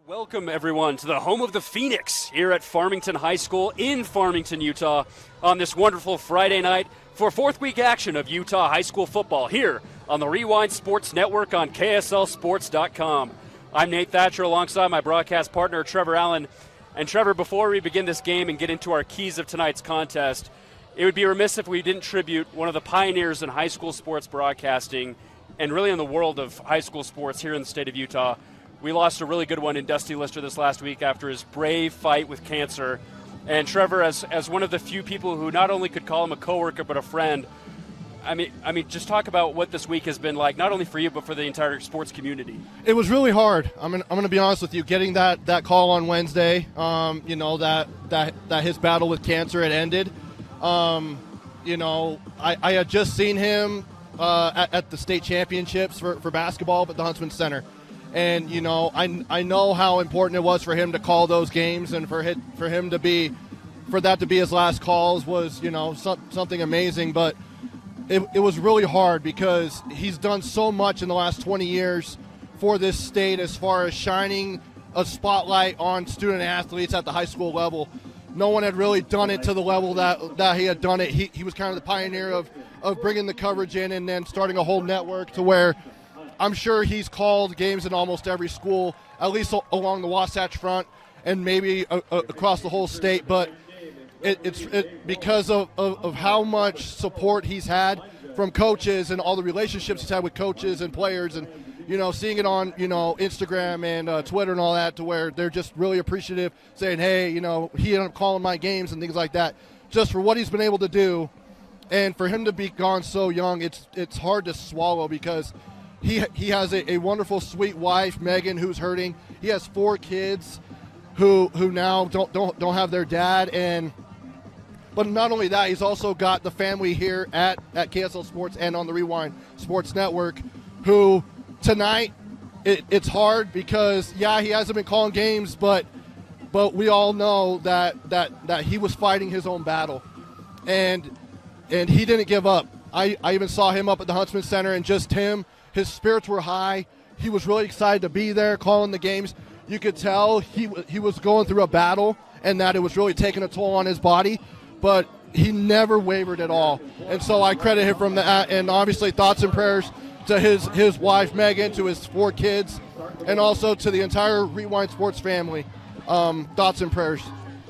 Welcome, everyone, to the home of the Phoenix here at Farmington High School in Farmington, Utah, on this wonderful Friday night for fourth week action of Utah high school football here on the Rewind Sports Network on KSLSports.com. I'm Nate Thatcher alongside my broadcast partner, Trevor Allen. And Trevor, before we begin this game and get into our keys of tonight's contest, it would be remiss if we didn't tribute one of the pioneers in high school sports broadcasting and really in the world of high school sports here in the state of Utah. We lost a really good one in Dusty Lister this last week after his brave fight with cancer. And Trevor, as one of the few people who not only could call him a coworker but a friend, I mean, just talk about what this week has been like, not only for you but for the entire sports community. It was really hard. I'm gonna be honest with you. Getting that call on Wednesday, that his battle with cancer had ended. I had just seen him at the state championships for basketball at the Huntsman Center. And, I know how important it was for him to call those games, and for that to be his last calls was, something amazing. But it was really hard because he's done so much in the last 20 years for this state as far as shining a spotlight on student athletes at the high school level. No one had really done it to the level that he had done it. He was kind of the pioneer of bringing the coverage in and then starting a whole network to where I'm sure he's called games in almost every school, at least along the Wasatch Front and maybe across the whole state. But it's because of how much support he's had from coaches and all the relationships he's had with coaches and players, and seeing it on Instagram and Twitter and all that, to where they're just really appreciative, saying, hey, he ended up calling my games and things like that, just for what he's been able to do. And for him to be gone so young, it's hard to swallow, because he has a wonderful, sweet wife, Megan, who's hurting. He has 4 kids who now don't have their dad, but not only that, he's also got the family here at KSL Sports and on the Rewind Sports Network, who tonight it's hard because he hasn't been calling games, but we all know that he was fighting his own battle, and he didn't give up. I even saw him up at the Huntsman Center, and just him. His spirits were high. He was really excited to be there calling the games. You could tell he was going through a battle and that it was really taking a toll on his body, but he never wavered at all. And so I credit him from that, and obviously thoughts and prayers to his wife, Megan, to his 4 kids, and also to the entire Rewind Sports family. Thoughts and prayers.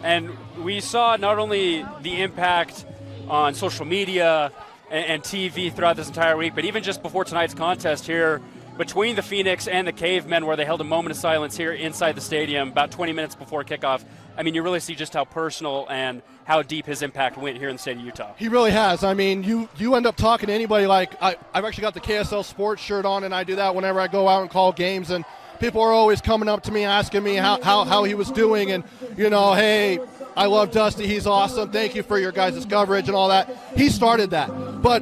And we saw not only the impact on social media and TV throughout this entire week, but even just before tonight's contest here between the Phoenix and the Cavemen, where they held a moment of silence here inside the stadium about 20 minutes before kickoff. I mean, you really see just how personal and how deep his impact went here in the state of Utah. He really has. I mean, you end up talking to anybody. Like, I've actually got the KSL Sports shirt on, and I do that whenever I go out and call games, and people are always coming up to me asking me how he was doing, and, hey, I love Dusty. He's awesome. Thank you for your guys' coverage and all that. He started that. But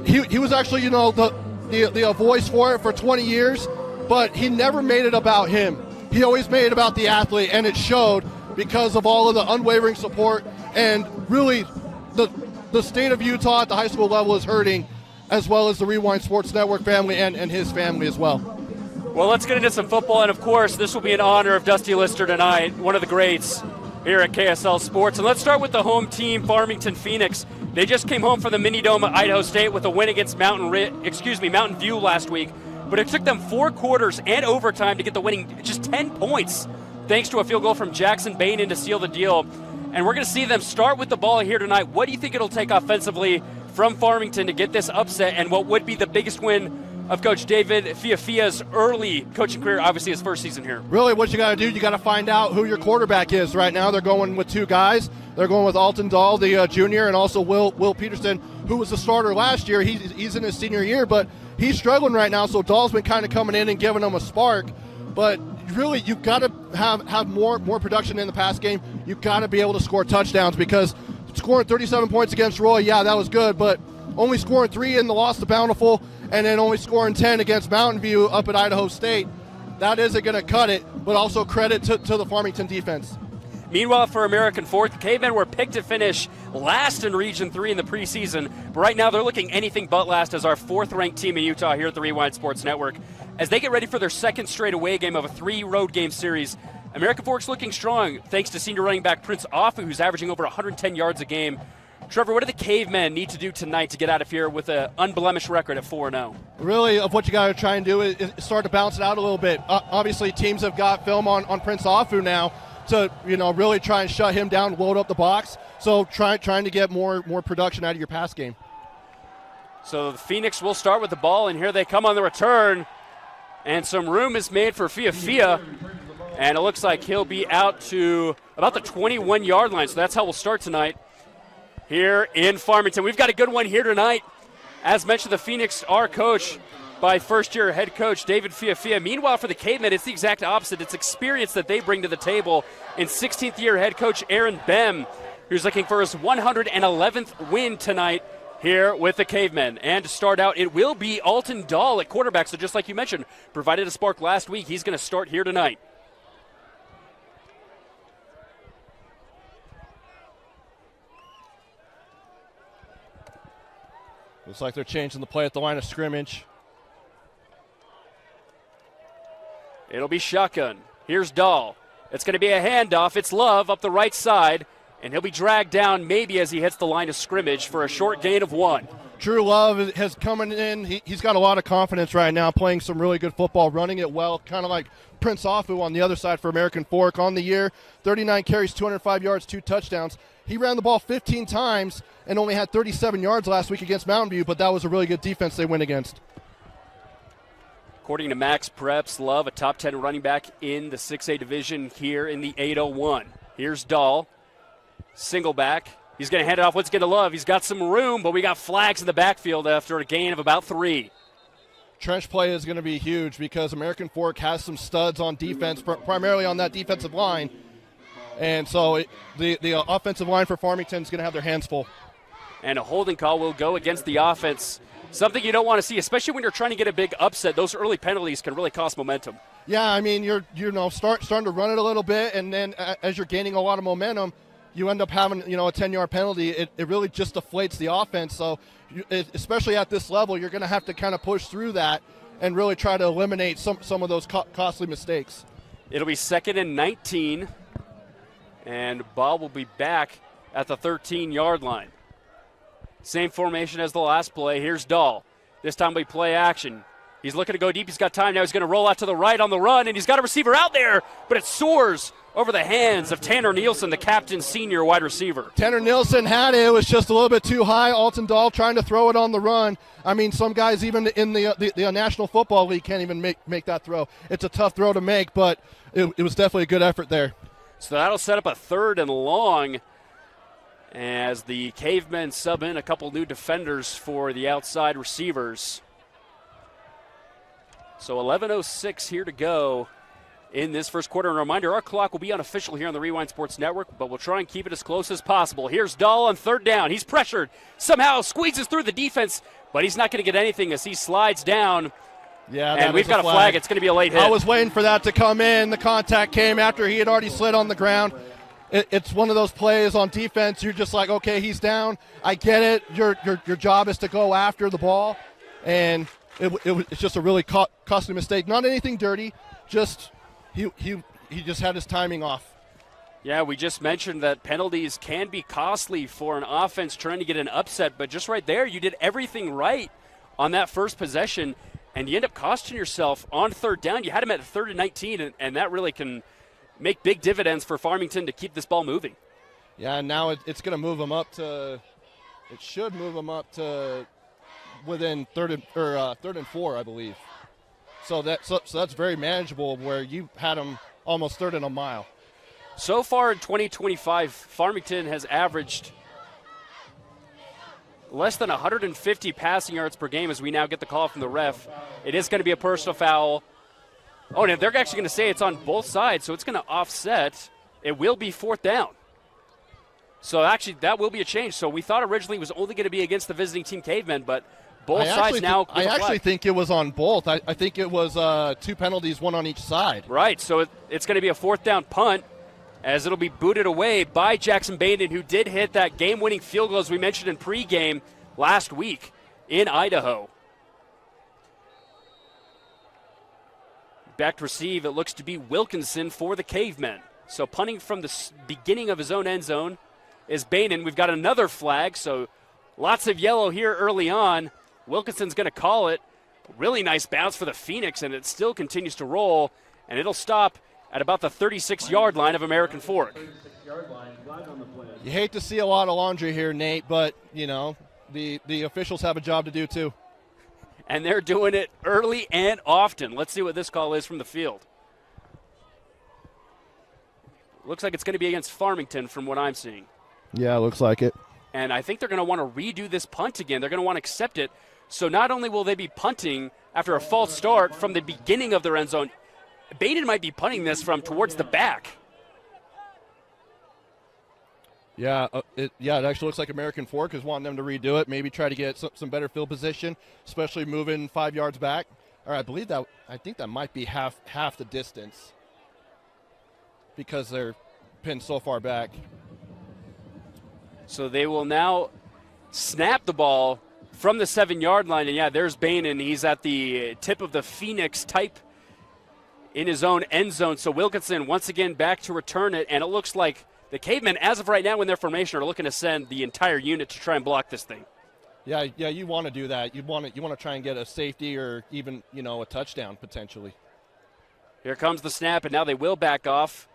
he was actually, the voice for it for 20 years, but he never made it about him. He always made it about the athlete, and it showed because of all of the unwavering support. And really, the state of Utah at the high school level is hurting, as well as the Rewind Sports Network family and his family as well. Well, let's get into some football, and of course, this will be in honor of Dusty Lister tonight, one of the greats here at KSL Sports. And let's start with the home team, Farmington Phoenix. They just came home from the mini dome at Idaho State with a win against Mountain View last week. But it took them 4 quarters and overtime to get the winning just 10 points, thanks to a field goal from Jackson Bainin to seal the deal. And we're going to see them start with the ball here tonight. What do you think it'll take offensively from Farmington to get this upset, and what would be the biggest win of Coach David Fiafia's early coaching career, obviously his first season here? Really, what you got to do, you got to find out who your quarterback is right now. They're going with 2 guys. They're going with Alton Dahl, the junior, and also Will Peterson, who was the starter last year. He's in his senior year, but he's struggling right now, so Dahl's been kind of coming in and giving them a spark. But really, you've got to have more production in the pass game. You've got to be able to score touchdowns, because scoring 37 points against Roy, that was good, but only scoring 3 in the loss to Bountiful, and then only scoring 10 against Mountain View up at Idaho State, that isn't going to cut it. But also credit to the Farmington defense. Meanwhile, for American Fourth, the Cavemen were picked to finish last in Region 3 in the preseason. But right now, they're looking anything but last as our 4th-ranked team in Utah here at the Rewind Sports Network. as they get ready for their second straight away game of a 3 road game series. American Fork's looking strong thanks to senior running back Prince Offu, who's averaging over 110 yards a game. Trevor, what do the Cavemen need to do tonight to get out of here with an unblemished record at 4-0? Really, of what you got to try and do is start to balance it out a little bit. Obviously, teams have got film on Prince Offu now to really try and shut him down, load up the box. So trying to get more production out of your pass game. So the Phoenix will start with the ball, and here they come on the return. And some room is made for Fia. And it looks like he'll be out to about the 21-yard line. So that's how we'll start tonight here in Farmington. We've got a good one here tonight. As mentioned, the Phoenix are coached by first-year head coach David Fia. Meanwhile, for the Cavemen, it's the exact opposite. It's experience that they bring to the table. And 16th-year head coach Aaron Bem, who's looking for his 111th win tonight here with the Cavemen. And to start out, it will be Alton Dahl at quarterback. So just like you mentioned, provided a spark last week, he's going to start here tonight. Looks like they're changing the play at the line of scrimmage. It'll be shotgun. Here's Dahl. It's going to be a handoff. It's Love up the right side, and he'll be dragged down maybe as he hits the line of scrimmage for a short gain of 1. Drew Love has coming in. He's got a lot of confidence right now, playing some really good football, running it well, kind of like Prince Offu on the other side for American Fork on the year. 39 carries, 205 yards, 2 touchdowns. He ran the ball 15 times and only had 37 yards last week against Mountain View, but that was a really good defense they went against. According to Max Preps, Love, a top 10 running back in the 6A division here in the 801. Here's Dahl, single back. He's going to hand it off once again to Love. He's got some room, but we got flags in the backfield after a gain of about 3. Trench play is going to be huge because American Fork has some studs on defense, primarily on that defensive line. And so the offensive line for Farmington is going to have their hands full. And a holding call will go against the offense. Something you don't want to see, especially when you're trying to get a big upset. Those early penalties can really cost momentum. Yeah, I mean, you're starting to run it a little bit, and then as you're gaining a lot of momentum, you end up having a 10-yard penalty. It really just deflates the offense. So especially at this level, you're going to have to kind of push through that and really try to eliminate some of those costly mistakes. It'll be 2nd and 19. And Bob will be back at the 13-yard line. Same formation as the last play. Here's Dahl. This time we play action. He's looking to go deep. He's got time now. He's going to roll out to the right on the run, and he's got a receiver out there, but it soars over the hands of Tanner Nielsen, the captain senior wide receiver. Tanner Nielsen had it. It was just a little bit too high. Alton Dahl trying to throw it on the run. I mean, some guys even in the National Football League can't even make that throw. It's a tough throw to make, but it was definitely a good effort there. So that'll set up a 3rd and long as the Cavemen sub in a couple new defenders for the outside receivers. So 11:06 here to go in this first quarter. And a reminder, our clock will be unofficial here on the Rewind Sports Network, but we'll try and keep it as close as possible. Here's Dahl on 3rd down. He's pressured. Somehow squeezes through the defense, but he's not going to get anything as he slides down. Yeah, and we've got a flag. It's going to be a late hit. I was waiting for that to come in. The contact came after he had already slid on the ground. It's one of those plays on defense. You're just like, okay, he's down. I get it. Your job is to go after the ball, and it's just a really costly mistake. Not anything dirty. Just he just had his timing off. Yeah, we just mentioned that penalties can be costly for an offense trying to get an upset, but just right there, you did everything right on that first possession. And you end up costing yourself on 3rd down. You had him at 3rd and 19, and that really can make big dividends for Farmington to keep this ball moving. Yeah, and now it's going to move them up to – it should move them up to within 3rd and 4, I believe. So that's very manageable where you had them almost 3rd and a mile. So far in 2025, Farmington has averaged less than 150 passing yards per game as we now get the call from the ref. It is going to be a personal foul. Oh, and they're actually going to say it's on both sides, so it's going to offset. It will be 4th down. So actually, that will be a change. So we thought originally it was only going to be against the visiting team Cavemen, but both sides now. I actually think it was on both. I think it was 2 penalties, 1 on each side. Right, so it's going to be a 4th down punt, as it'll be booted away by Jackson Baden, who did hit that game-winning field goal, as we mentioned in pregame last week in Idaho. Back to receive, it looks to be Wilkinson for the Cavemen. So punting from the beginning of his own end zone is Bainan. We've got another flag, so lots of yellow here early on. Wilkinson's going to call it. Really nice bounce for the Phoenix, and it still continues to roll, and it'll stop at about the 36-yard line of American Fork. You hate to see a lot of laundry here, Nate, but, you know, the officials have a job to do too. And they're doing it early and often. Let's see what this call is from the field. Looks like it's going to be against Farmington from what I'm seeing. Yeah, looks like it. And I think they're going to want to redo this punt again. They're going to want to accept it. So not only will they be punting after a false start from the beginning of their end zone, Bainan might be punting this from towards the back. Yeah, it actually looks like American Fork is wanting them to redo it, maybe try to get some better field position, especially moving 5 yards back. Or I think that might be half the distance because they're pinned so far back. So they will now snap the ball from the 7-yard line, and yeah, there's Bainan. He's at the tip of the Phoenix type in his own end zone. So Wilkinson once again back to return it, and it looks like the Cavemen, as of right now in their formation, are looking to send the entire unit to try and block this thing. Yeah, you want to do that. You want to try and get a safety or even, you know, a touchdown potentially. Here comes the snap, and now they will back off.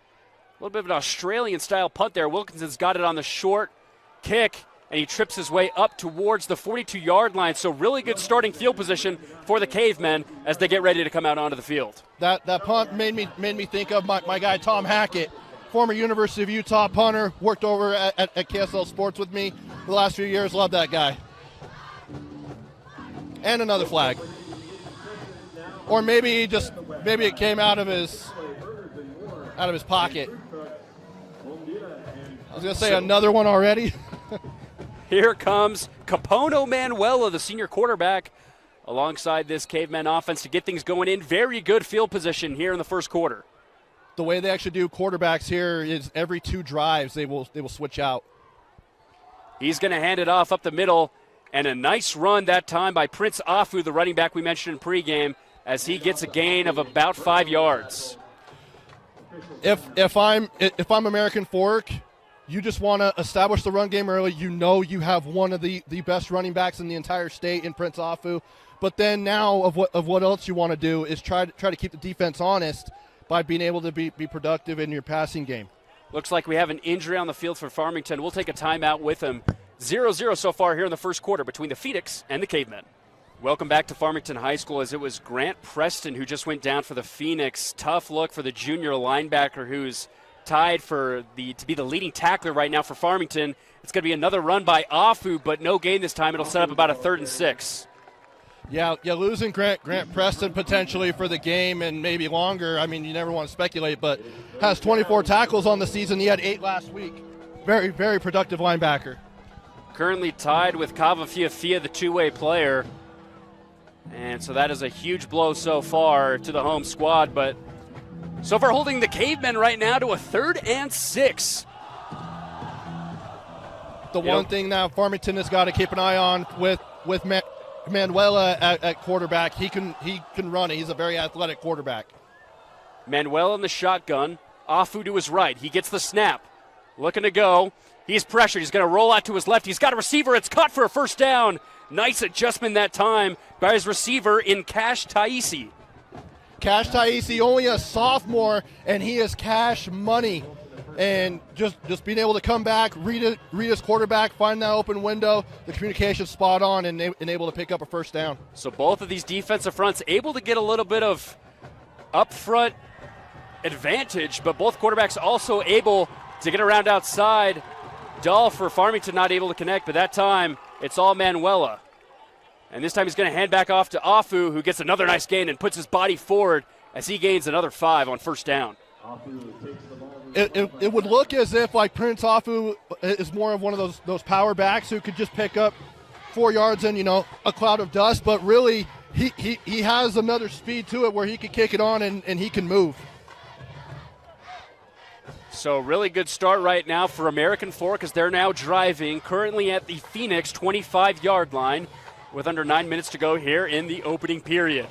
A little bit of an Australian-style punt there. Wilkinson's got it on the short kick, and he trips his way up towards the 42-yard line. So really good starting field position for the Cavemen as they get ready to come out onto the field. That punt made me think of my guy Tom Hackett, former University of Utah punter, worked over at KSL Sports with me the last few years. Love that guy. And another flag. Or maybe it came out of his pocket. I was going to say another one already. Here comes Capono Manuela, the senior quarterback, alongside this Cavemen offense to get things going in. Very good field position here in the first quarter. The way they actually do quarterbacks here is every 2 drives they will switch out. He's going to hand it off up the middle, and a nice run that time by Prince Afu, the running back we mentioned in pregame, as he gets a gain of about 5 yards. If I'm American Fork, you just want to establish the run game early. You know you have one of the best running backs in the entire state in Prince Afu. But then now of what else you want to do is try to keep the defense honest by being able to be productive in your passing game. Looks like we have an injury on the field for Farmington. We'll take a timeout with him. 0-0 so far here in the first quarter between the Phoenix and the Cavemen. Welcome back to Farmington High School, as it was Grant Preston who just went down for the Phoenix. Tough look for the junior linebacker who's tied to be the leading tackler right now for Farmington. It's going to be another run by Afu, but no gain this time. It'll set up about a 3rd and 6. Yeah, losing Grant Preston potentially for the game and maybe longer. I mean, you never want to speculate, but has 24 tackles on the season. He had 8 last week. Very, very productive linebacker. Currently tied with Kava Fiafia, the two-way player. And so that is a huge blow so far to the home squad, but so far holding the Cavemen right now to a 3rd and 6. The one thing that Farmington has got to keep an eye on with Manuela at quarterback, he can run it. He's a very athletic quarterback. Manuela in the shotgun. Afu to his right. He gets the snap. Looking to go. He's pressured. He's going to roll out to his left. He's got a receiver. It's caught for a first down. Nice adjustment that time by his receiver in Cash Taisi. Cash Taisi, only a sophomore, and he is cash money. And just being able to come back, read his quarterback, find that open window, the communication spot on, and able to pick up a first down. So both of these defensive fronts able to get a little bit of up-front advantage, but both quarterbacks also able to get around outside. Dull for Farmington, not able to connect, but that time it's all Manuela. And this time he's going to hand back off to Afu, who gets another nice gain and puts his body forward as he gains another 5 on first down. It would look as if like Prince Afu is more of one of those power backs who could just pick up 4 yards in, a cloud of dust, but really he has another speed to it where he can kick it on and he can move. So really good start right now for American Fork as they're now driving currently at the Phoenix 25-yard line with under 9 minutes to go here in the opening period.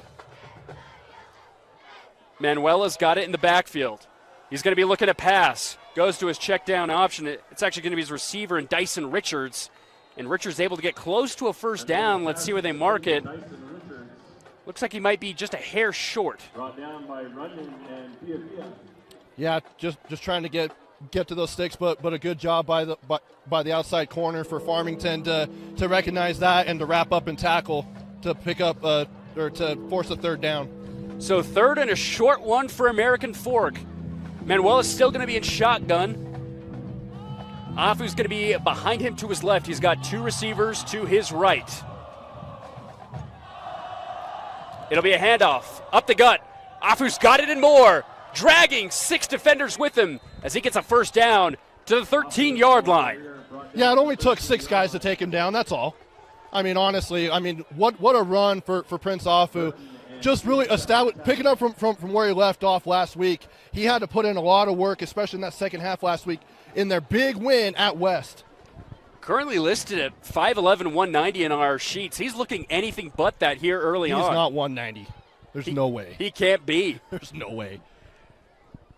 Manuela's got it in the backfield. He's going to be looking to pass. Goes to his check down option. It's actually going to be his receiver and Dyson Richards. And Richards able to get close to a first down. Let's see where they mark it. Looks like he might be just a hair short. Brought down by Runyon and Pia. Yeah, just trying to get to those sticks, but a good job by the outside corner for Farmington to recognize that and to wrap up and tackle to pick up or to force a third down. So third and a short one for American Fork. Manuela's still going to be in shotgun. Afu's going to be behind him to his left. He's got two receivers to his right. It'll be a handoff. Up the gut. Afu's got it and more. Dragging 6 defenders with him as he gets a first down to the 13-yard line. Yeah, it only took 6 guys to take him down. That's all. I mean, honestly, what a run for Prince Afu. Just really picking up from where he left off last week. He had to put in a lot of work, especially in that second half last week, in their big win at West. Currently listed at 5'11", 190 in our sheets. He's looking anything but that here early on. He's not 190. There's no way. He can't be. There's no way.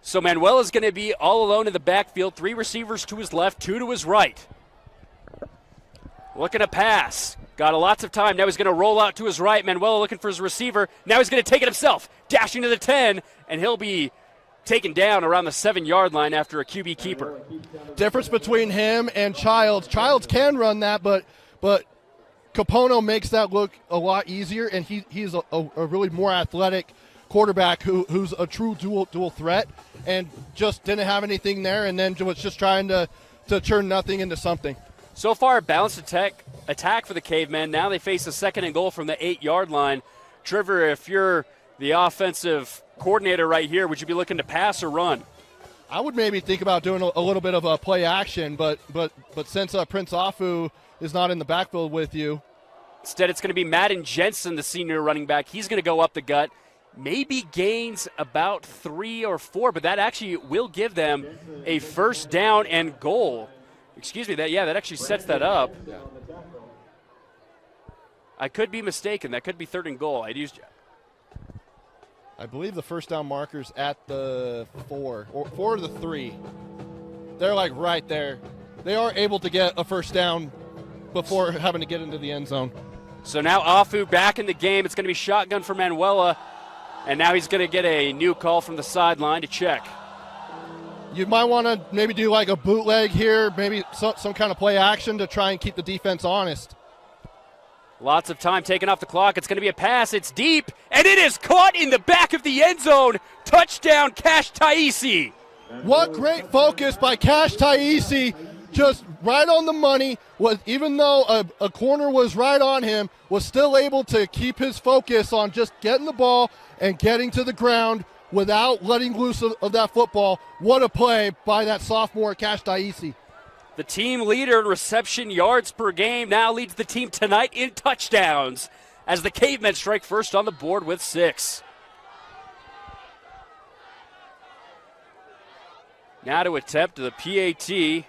So Manuela's going to be all alone in the backfield. 3 receivers to his left, 2 to his right. Looking to pass. Got lots of time. Now he's going to roll out to his right. Manuela looking for his receiver. Now he's going to take it himself. Dashing to the 10, and he'll be taken down around the 7-yard line after a QB keeper. Difference between him and Childs. Childs can run that, but Capono makes that look a lot easier, and he's a really more athletic quarterback who's a true dual threat, and just didn't have anything there, and then was just trying to turn nothing into something. So far, a balanced attack for the Cavemen. Now they face a 2nd and goal from the 8-yard line. Trevor, if you're the offensive coordinator right here, would you be looking to pass or run? I would maybe think about doing a little bit of a play action, but since Prince Afu is not in the backfield with you. Instead, it's going to be Madden Jensen, the senior running back. He's going to go up the gut. Maybe gains about 3 or 4, but that actually will give them a first down and goal. Excuse me, that actually sets that up. Yeah. I could be mistaken. That could be 3rd and goal. I believe the first down marker's at the 4 or the 3. They're like right there. They are able to get a first down before having to get into the end zone. So now Afu back in the game. It's going to be shotgun for Manuela, and now he's going to get a new call from the sideline to check. You might want to maybe do like a bootleg here, maybe some kind of play action to try and keep the defense honest. Lots of time taken off the clock. It's going to be a pass. It's deep, and it is caught in the back of the end zone. Touchdown, Cash Taisi. What great focus by Cash Taisi. Just right on the money. Even though a corner was right on him, was still able to keep his focus on just getting the ball and getting to the ground without letting loose of that football. What a play by that sophomore Cash Taisi. The team leader in reception yards per game now leads the team tonight in touchdowns as the Cavemen strike first on the board with 6. Now to attempt the PAT.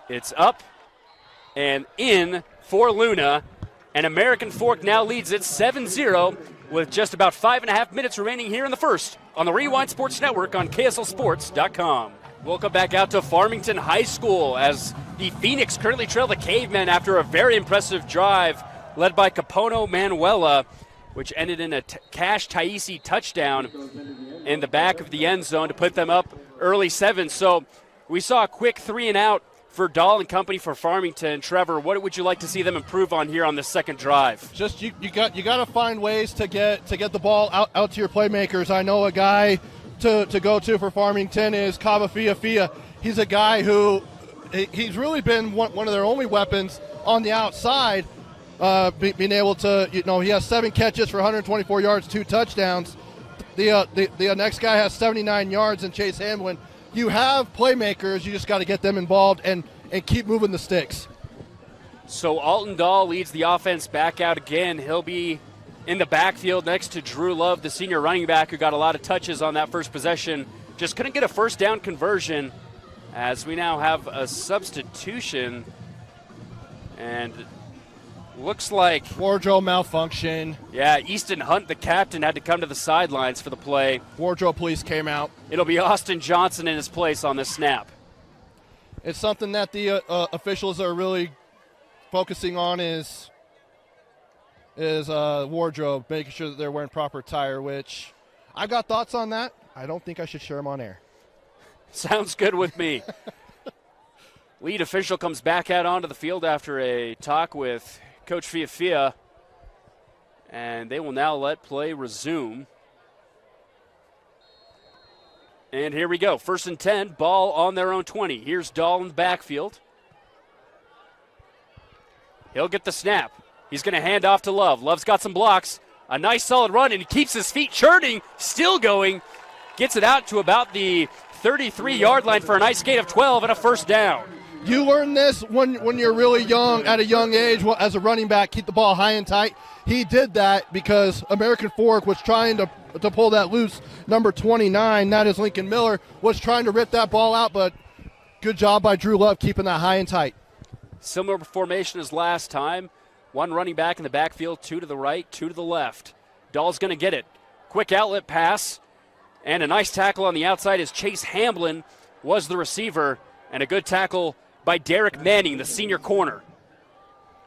It's up and in for Luna. And American Fork now leads it 7-0 with just about 5.5 minutes remaining here in the first on the Rewind Sports Network on KSLSports.com. Welcome back out to Farmington High School as the Phoenix currently trail the Cavemen after a very impressive drive led by Capono Manuela, which ended in a Cash Taisi touchdown in the back of the end zone to put them up early 7. So we saw a quick 3-and-out for Dahl and company for Farmington. Trevor, what would you like to see them improve on here on this second drive? Just you got to find ways to get the ball out to your playmakers. I know a guy to go to for Farmington is Kava Fia. He's a guy who he's really been one of their only weapons on the outside, being able to, he has 7 catches for 124 yards, 2 touchdowns. The next guy has 79 yards in Chase Hamlin. You have playmakers, you just got to get them involved and keep moving the sticks. So Alton Dahl leads the offense back out again. He'll be in the backfield next to Drew Love, the senior running back who got a lot of touches on that first possession. Just couldn't get a first down conversion as we now have a substitution. And Looks like wardrobe malfunction. Yeah, Easton Hunt, the captain, had to come to the sidelines for the play. Wardrobe police came out. It'll be Austin Johnson in his place on this snap. It's something that the officials are really focusing on is wardrobe, making sure that they're wearing proper attire, which I've got thoughts on that. I don't think I should share them on air. Sounds good with me. Lead official comes back out onto the field after a talk with Coach Fiafia, and they will now let play resume. And here we go. 1st and 10, ball on their own 20. Here's Dahl in the backfield. He'll get the snap. He's going to hand off to Love. Love's got some blocks. A nice solid run, and he keeps his feet churning, still going. Gets it out to about the 33-yard line for a nice gain of 12 and a first down. You learn this when you're really young, at a young age, as a running back, keep the ball high and tight. He did that because American Fork was trying to pull that loose. Number 29, that is Lincoln Miller, was trying to rip that ball out, but good job by Drew Love keeping that high and tight. Similar formation as last time. One running back in the backfield, 2 to the right, 2 to the left. Dahl's going to get it. Quick outlet pass, and a nice tackle on the outside as Chase Hamblin was the receiver, and a good tackle by Derek Manning, the senior corner.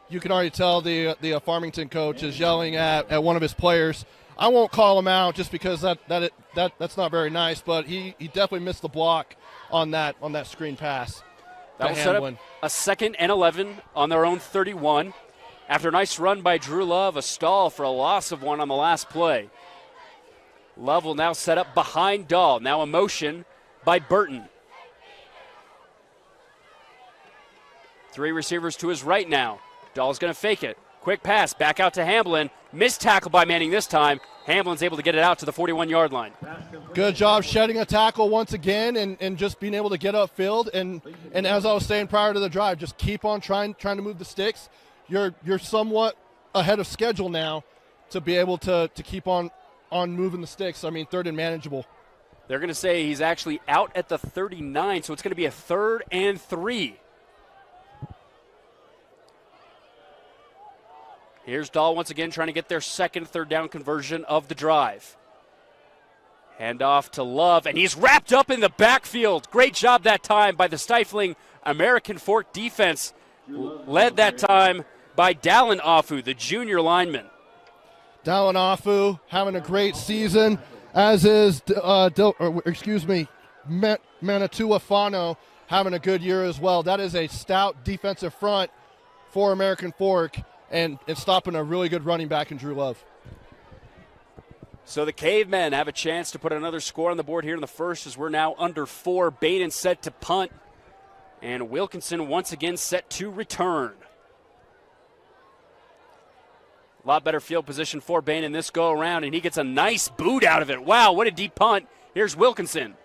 You can already tell the Farmington coach is yelling at one of his players. I won't call him out just because that's not very nice, but he definitely missed the block on that screen pass. That will set up a 2nd and 11 on their own 31. After a nice run by Drew Love, a stall for a loss of 1 on the last play. Love will now set up behind Dahl. Now a motion by Burton. 3 receivers to his right now. Dahl's going to fake it. Quick pass back out to Hamblin. Missed tackle by Manning this time. Hamblin's able to get it out to the 41-yard line. Good job shedding a tackle once again and just being able to get upfield. And as I was saying prior to the drive, just keep on trying to move the sticks. You're somewhat ahead of schedule now to be able to keep on moving the sticks. I mean, 3rd and manageable. They're going to say he's actually out at the 39, so it's going to be a 3rd and 3. Here's Dahl once again trying to get their 2nd 3rd down conversion of the drive. Hand off to Love, and he's wrapped up in the backfield. Great job that time by the stifling American Fork defense. Led that time by Dallin Afu, the junior lineman. Dallin Afu having a great season, as is Manitua Fano having a good year as well. That is a stout defensive front for American Fork, and stopping a really good running back in Drew Love. So the Cavemen have a chance to put another score on the board here in the first as we're now under 4. Baden set to punt, and Wilkinson once again set to return. A lot better field position for Bain in this go-around, and he gets a nice boot out of it. Wow, what a deep punt. Here's Wilkinson.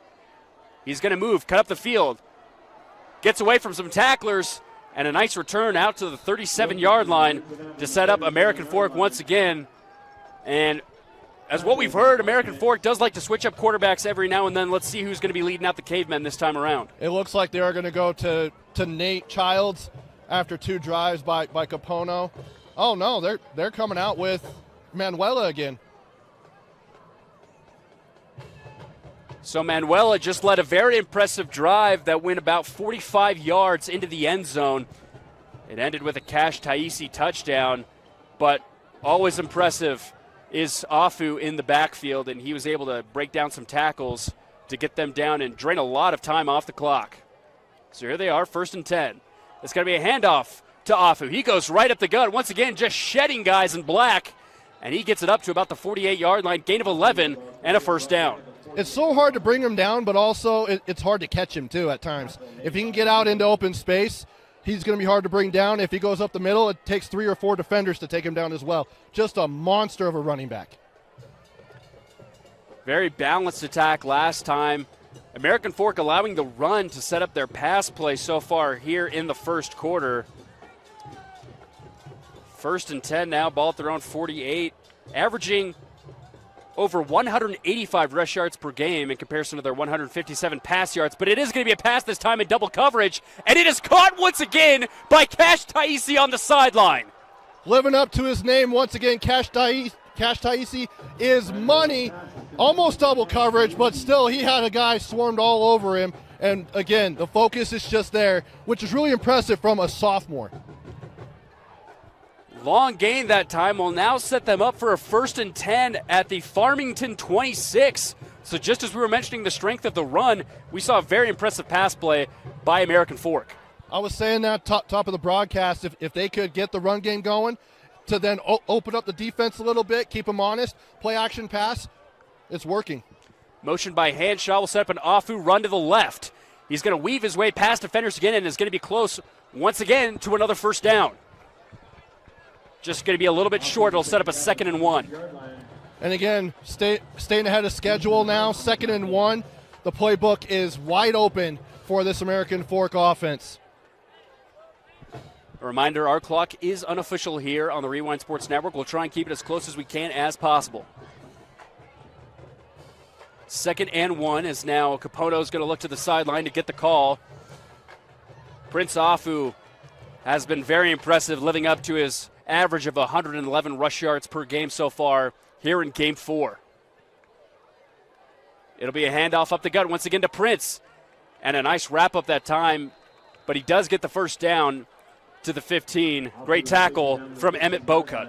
He's going to move, cut up the field. Gets away from some tacklers, and a nice return out to the 37-yard line to set up American Fork once again. And as what we've heard, American Fork does like to switch up quarterbacks every now and then. Let's see who's going to be leading out the Cavemen this time around. It looks like they are going to go to Nate Childs after 2 drives by Capono. Oh, no, they're coming out with Manuela again. So Manuela just led a very impressive drive that went about 45 yards into the end zone. It ended with a Cash Taisi touchdown, but always impressive is Afu in the backfield, and he was able to break down some tackles to get them down and drain a lot of time off the clock. So here they are, 1st and 10. It's going to be a handoff to Afu. He goes right up the gut, once again just shedding guys in black, and he gets it up to about the 48-yard line, gain of 11 and a first down. It's so hard to bring him down, but also it's hard to catch him too at times. If he can get out into open space, he's going to be hard to bring down. If he goes up the middle, it takes 3 or 4 defenders to take him down as well. Just a monster of a running back. Very balanced attack last time. American Fork allowing the run to set up their pass play so far here in the first quarter. 1st and 10 now, ball at their own 48, averaging over 185 rush yards per game in comparison to their 157 pass yards. But it is going to be a pass this time in double coverage, and it is caught once again by Cash Taisi on the sideline. living up to his name once again. Cash Taisi is money, almost double coverage, but still he had a guy swarmed all over him. And again, the focus is just there, which is really impressive from a sophomore. Long gain that time will now set them up for a 1st and 10 at the Farmington 26. So just as we were mentioning the strength of the run, we saw a very impressive pass play by American Fork. I was saying that top of the broadcast, if they could get the run game going to then open up the defense a little bit, keep them honest, play action pass, it's working. Motion by Hanshaw will set up an Afu run to the left. He's going to weave his way past defenders again and is going to be close once again to another 1st down. Just going to be a little bit short. It'll set up a 2nd and 1. And again, staying ahead of schedule now, 2nd and 1. The playbook is wide open for this American Fork offense. A reminder, our clock is unofficial here on the Rewind Sports Network. We'll try and keep it as close as we can as possible. 2nd and 1 is now Capoto's going to look to the sideline to get the call. Prince Afu has been very impressive, living up to his average of 111 rush yards per game so far here in Game 4. It'll be a handoff up the gut once again to Prince. And a nice wrap-up that time, but he does get the 1st down to the 15. Great tackle from Emmett Bowcut.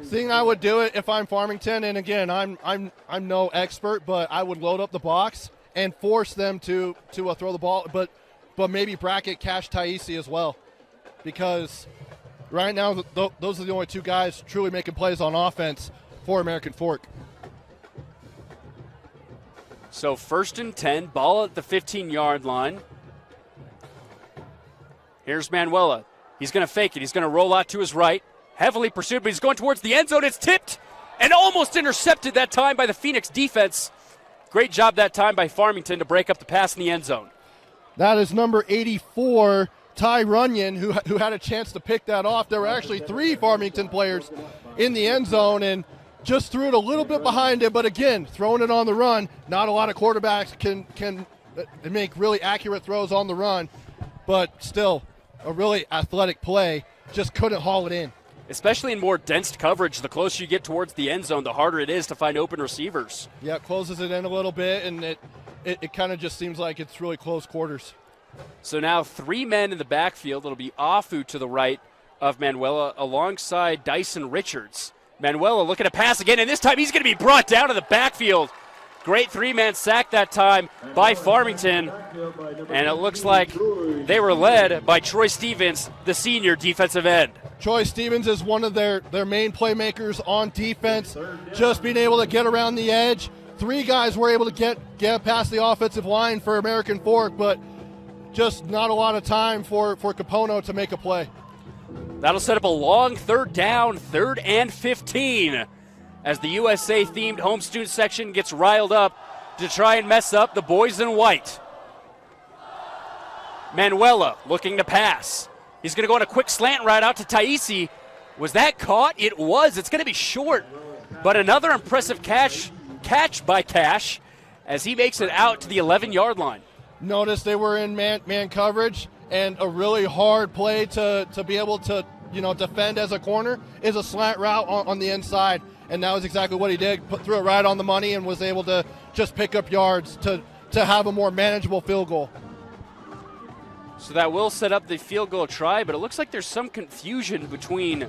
Seeing I would do it if I'm Farmington, and again, I'm no expert, but I would load up the box and force them to throw the ball, but maybe bracket Cash Taisi as well, because right now those are the only two guys truly making plays on offense for American Fork. So 1st and 10, ball at the 15-yard line. Here's Manuela. He's going to fake it. He's going to roll out to his right. Heavily pursued, but he's going towards the end zone. It's tipped and almost intercepted that time by the Phoenix defense. Great job that time by Farmington to break up the pass in the end zone. That is number 84, Ty Runyon, who had a chance to pick that off. There were actually 3 Farmington players in the end zone and just threw it a little bit behind him. But again, throwing it on the run, not a lot of quarterbacks can make really accurate throws on the run, but still a really athletic play, just couldn't haul it in. Especially in more dense coverage, the closer you get towards the end zone, the harder it is to find open receivers. Yeah, it closes it in a little bit, and it kind of just seems like it's really close quarters. So now 3 men in the backfield. It'll be Afu to the right of Manuela alongside Dyson Richards. Manuela looking to pass again, and this time he's going to be brought down to the backfield. Great 3-man sack that time by Farmington, and it looks like they were led by Troy Stevens, the senior defensive end. Troy Stevens is one of their main playmakers on defense, just being able to get around the edge. 3 guys were able to get past the offensive line for American Fork, but just not a lot of time for Capono to make a play. That'll set up a long 3rd down, 3rd and 15, as the USA-themed home student section gets riled up to try and mess up the boys in white. Manuela looking to pass. He's going to go on a quick slant right out to Taisi. Was that caught? It was. It's going to be short, but another impressive catch by Cash as he makes it out to the 11-yard line. Notice they were in man coverage, and a really hard play to be able to defend as a corner is a slant route on the inside, and that was exactly what he did. Threw it right on the money and was able to just pick up yards to have a more manageable field goal. So that will set up the field goal try, but it looks like there's some confusion between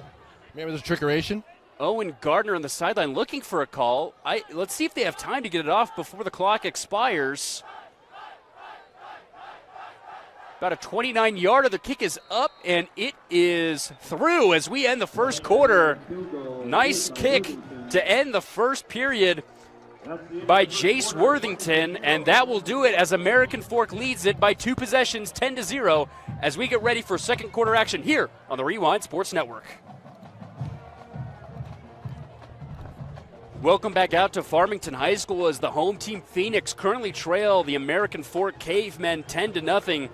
maybe there's a trickeration. Owen Gardner on the sideline looking for a call. Let's see if they have time to get it off before the clock expires. About a 29-yarder. The kick is up, and it is through as we end the first quarter. Nice kick to end the first period by Jace Worthington, and that will do it as American Fork leads it by 2 possessions, 10-0, as we get ready for second quarter action here on the Rewind Sports Network. Welcome back out to Farmington High School as the home team Phoenix currently trail the American Fork Cavemen 10-0.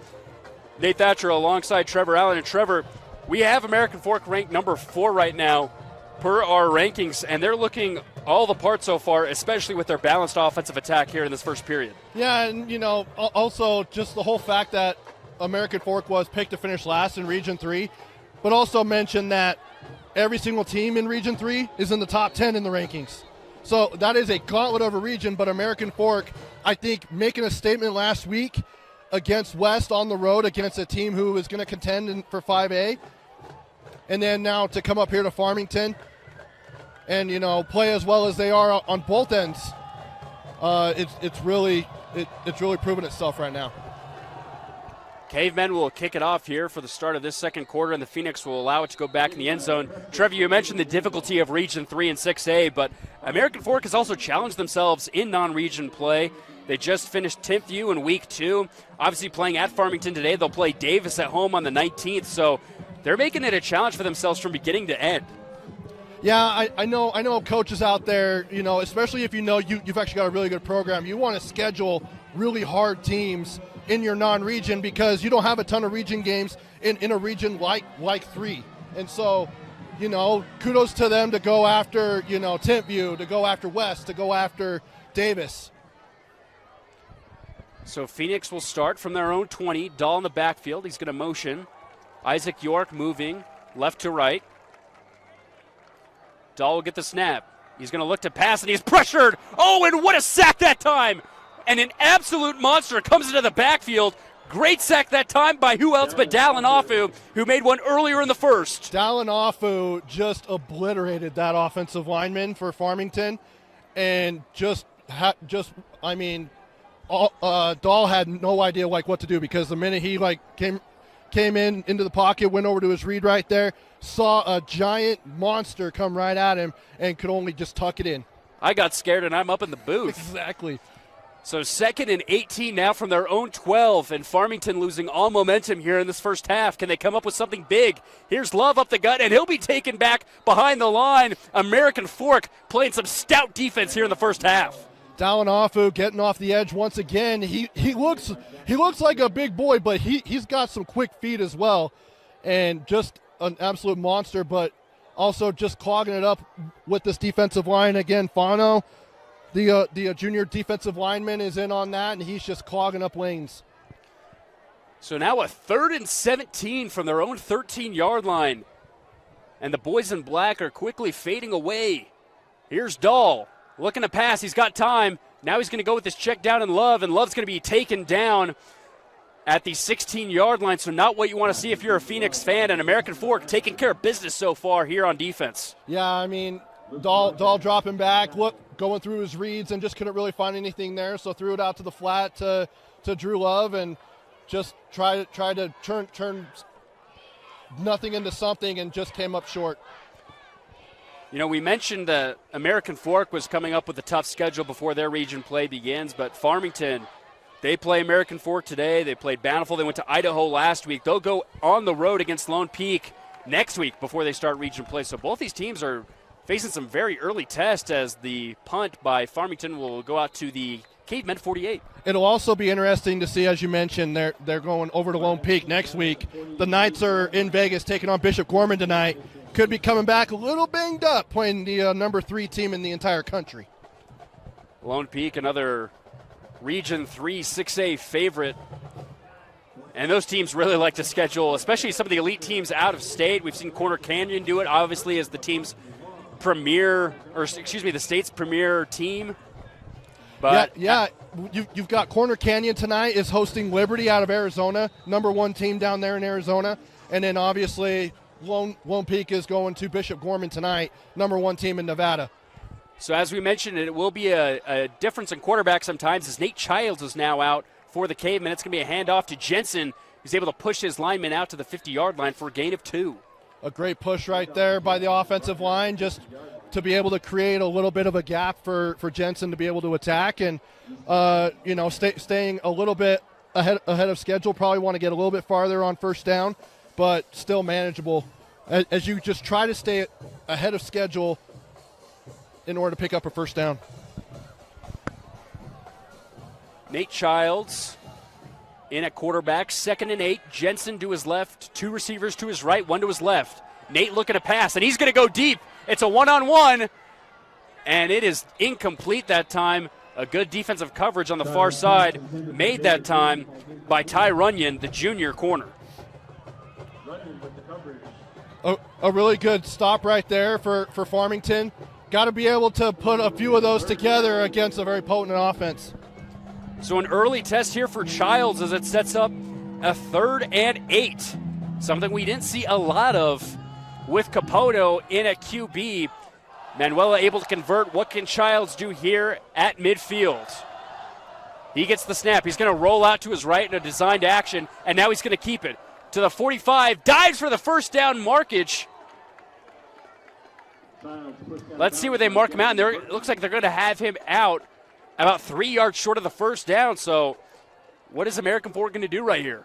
Nate Thatcher alongside Trevor Allen. And Trevor, we have American Fork ranked number 4 right now per our rankings, and they're looking all the parts so far, especially with their balanced offensive attack here in this first period. Yeah, and also just the whole fact that American Fork was picked to finish last in Region 3, but also mention that every single team in Region 3 is in the top 10 in the rankings. So that is a gauntlet of a region, but American Fork, I think, making a statement last week against West on the road against a team who is going to contend for 5A, and then now to come up here to Farmington and, play as well as they are on both ends, it's really proven itself right now. Cavemen will kick it off here for the start of this second quarter, and the Phoenix will allow it to go back in the end zone. Trevor, you mentioned the difficulty of Region 3 and 6A, but American Fork has also challenged themselves in non-region play. They just finished 10th U in Week 2. Obviously playing at Farmington today. They'll play Davis at home on the 19th, so they're making it a challenge for themselves from beginning to end. Yeah, I know coaches out there, especially if you've actually got a really good program, you want to schedule really hard teams in your non-region because you don't have a ton of region games in a region like 3. And so, kudos to them to go after, 10th U, to go after West, to go after Davis. So Phoenix will start from their own 20. Dahl in the backfield. He's going to motion. Isaac York moving left to right. Dahl will get the snap. He's going to look to pass, and he's pressured. Oh, and what a sack that time! And an absolute monster comes into the backfield. Great sack that time by who else but Dallin Afu, who made one earlier in the first. Dallin Afu just obliterated that offensive lineman for Farmington, and Dahl had no idea what to do, because the minute he came into the pocket, went over to his read right there, saw a giant monster come right at him, and could only just tuck it in. I got scared, and I'm up in the booth. Exactly. So 2nd and 18 now from their own 12, and Farmington losing all momentum here in this first half. Can they come up with something big? Here's Love up the gut, and he'll be taken back behind the line. American Fork playing some stout defense here in the first half. Dallin Afu getting off the edge once again. He looks like a big boy, but he's got some quick feet as well, and just an absolute monster. But also just clogging it up with this defensive line again. Fano, the junior defensive lineman, is in on that, and he's just clogging up lanes. So now a 3rd and 17 from their own 13-yard line, and the boys in black are quickly fading away. Here's Dahl. Looking to pass. He's got time. Now he's going to go with this check down in Love, and Love's going to be taken down at the 16-yard line, so not what you want to see if you're a Phoenix fan. And American Fork taking care of business so far here on defense. Yeah, Dahl dropping back, going through his reads, and just couldn't really find anything there, so threw it out to the flat to Drew Love, and just tried to turn nothing into something, and just came up short. We mentioned that American Fork was coming up with a tough schedule before their region play begins, but Farmington, they play American Fork today. They played Bountiful. They went to Idaho last week. They'll go on the road against Lone Peak next week before they start region play. So both these teams are facing some very early tests, as the punt by Farmington will go out to the Cavemen 48. It'll also be interesting to see, as you mentioned, they're going over to Lone Peak next week. The Knights are in Vegas taking on Bishop Gorman tonight. Could be coming back a little banged up, playing the number 3 team in the entire country. Lone Peak, another Region 3 6A favorite. And those teams really like to schedule, especially some of the elite teams out of state. We've seen Corner Canyon do it, obviously, as the team's the state's premier team. But you've got Corner Canyon tonight is hosting Liberty out of Arizona, number 1 team down there in Arizona. And then obviously Lone Peak is going to Bishop Gorman tonight, number 1 team in Nevada. So as we mentioned, it will be a difference in quarterback sometimes, as Nate Childs is now out for the Cavemen. It's going to be a handoff to Jensen, who's able to push his lineman out to the 50-yard line for a gain of 2. A great push right there by the offensive line, just to be able to create a little bit of a gap for Jensen to be able to attack, and staying a little bit ahead of schedule. Probably want to get a little bit farther on first down, but still manageable as you just try to stay ahead of schedule in order to pick up a first down. Nate Childs in at quarterback, 2nd and 8. Jensen to his left, 2 receivers to his right, 1 to his left. Nate looking to pass, and he's going to go deep. It's a one-on-one, and it is incomplete that time. A good defensive coverage on the far side made that time by Ty Runyon, the junior corner. a really good stop right there for Farmington. Got to be able to put a few of those together against a very potent offense. So an early test here for Childs as it sets up a 3rd and 8. Something we didn't see a lot of with Capoto in a QB. Manuela able to convert. What can Childs do here at midfield? He gets the snap. He's going to roll out to his right in a designed action, and now he's going to keep it to the 45. Dives for the first down markage. Let's see where they mark him out. And it looks like they're going to have him out about 3 yards short of the first down. So what is American Fork going to do right here?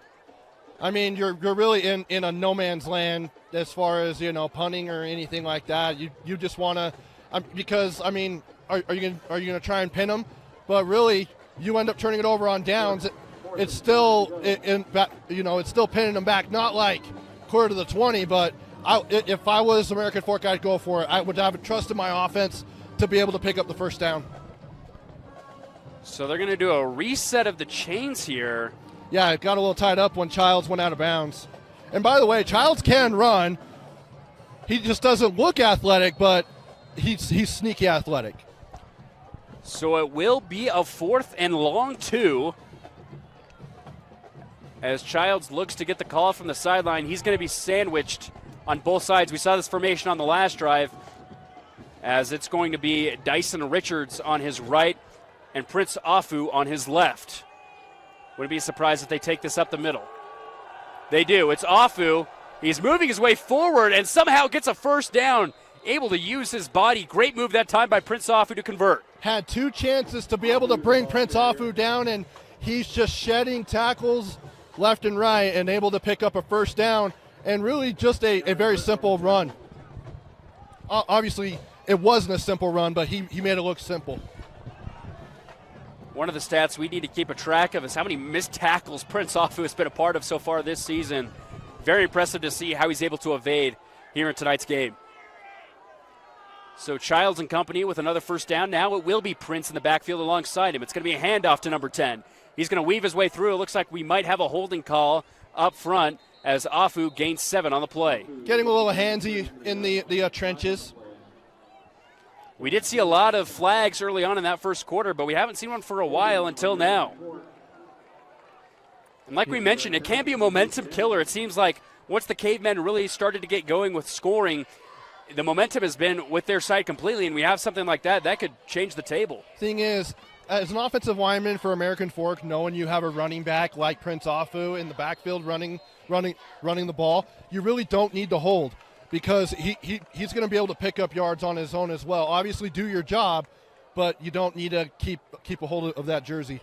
I mean, you're really in a no man's land as far as, punting or anything like that. You just want to, because, I mean, are you going to try and pin them? But really, you end up turning it over on downs. It's still, it's still pinning them back, not like quarter to the 20, but if I was American Fork, I'd go for it. I would have trust in my offense to be able to pick up the first down. So they're going to do a reset of the chains here. Yeah, it got a little tied up when Childs went out of bounds. And by the way, Childs can run. He just doesn't look athletic, but he's sneaky athletic. So it will be a 4th and long 2. As Childs looks to get the call from the sideline, he's going to be sandwiched on both sides. We saw this formation on the last drive, as it's going to be Dyson Richards on his right and Prince Afu on his left. Wouldn't be surprised if they take this up the middle. They do. It's Afu. He's moving his way forward and somehow gets a first down, able to use his body. Great move that time by Prince Afu to convert. Had 2 chances to be able to bring Prince Afu down, and he's just shedding tackles left and right and able to pick up a first down, and really just a very simple run. Obviously, it wasn't a simple run, but he made it look simple. One of the stats we need to keep a track of is how many missed tackles Prince Afu has been a part of so far this season. Very impressive to see how he's able to evade here in tonight's game. So Childs and company with another first down. Now it will be Prince in the backfield alongside him. It's going to be a handoff to number 10. He's going to weave his way through. It looks like we might have a holding call up front as Afu gains 7 on the play. Getting a little handsy in the trenches. We did see a lot of flags early on in that first quarter, but we haven't seen one for a while until now. And like we mentioned, it can be a momentum killer. It seems like once the Cavemen really started to get going with scoring, the momentum has been with their side completely, and we have something like that could change the table. Thing is, as an offensive lineman for American Fork, knowing you have a running back like Prince Afu in the backfield running the ball, you really don't need to hold, because he's going to be able to pick up yards on his own as well. Obviously, do your job, but you don't need to keep a hold of that jersey.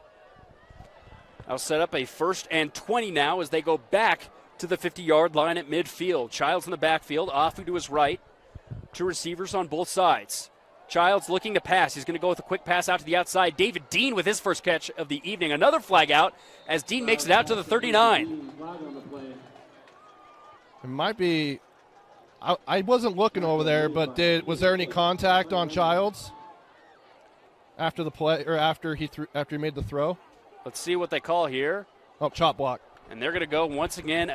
I'll set up a 1st and 20 now as they go back to the 50-yard line at midfield. Childs in the backfield, Afu to his right, 2 receivers on both sides. Childs looking to pass. He's going to go with a quick pass out to the outside. David Dean with his first catch of the evening. Another flag out as Dean makes it out to the 39. It might be. I wasn't looking over there, but was there any contact on Childs after the play, or after he made the throw? Let's see what they call here. Oh, chop block. And they're going to go once again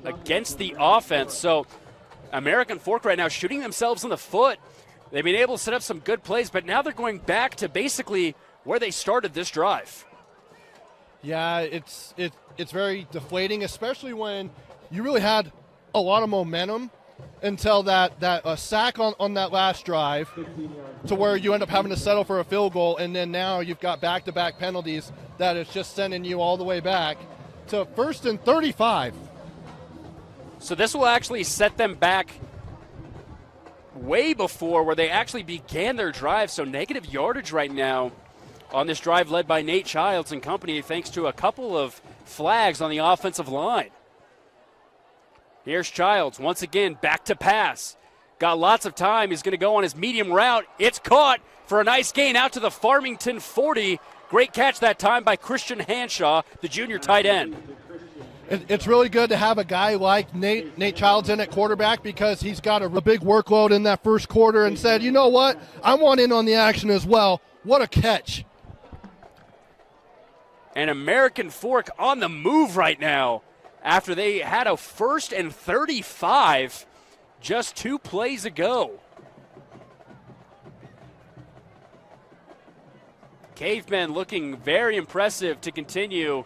against the offense. So American Fork right now shooting themselves in the foot. They've been able to set up some good plays, but now they're going back to basically where they started this drive. Yeah, it's very deflating, especially when you really had a lot of momentum until that sack on that last drive, to where you end up having to settle for a field goal, and then now you've got back-to-back penalties that is just sending you all the way back to 1st and 35. So this will actually set them back way before where they actually began their drive. So negative yardage right now on this drive led by Nate Childs and company, thanks to a couple of flags on the offensive line. Here's Childs once again, back to pass. Got lots of time. He's going to go on his medium route. It's caught for a nice gain out to the Farmington 40. Great catch that time by Christian Hanshaw, the junior tight end. It's really good to have a guy like Nate Childs in at quarterback, because he's got a big workload in that first quarter and said, you know what, I want in on the action as well. What a catch. And American Fork on the move right now after they had a 1st and 35 just 2 plays ago. Cavemen looking very impressive to continue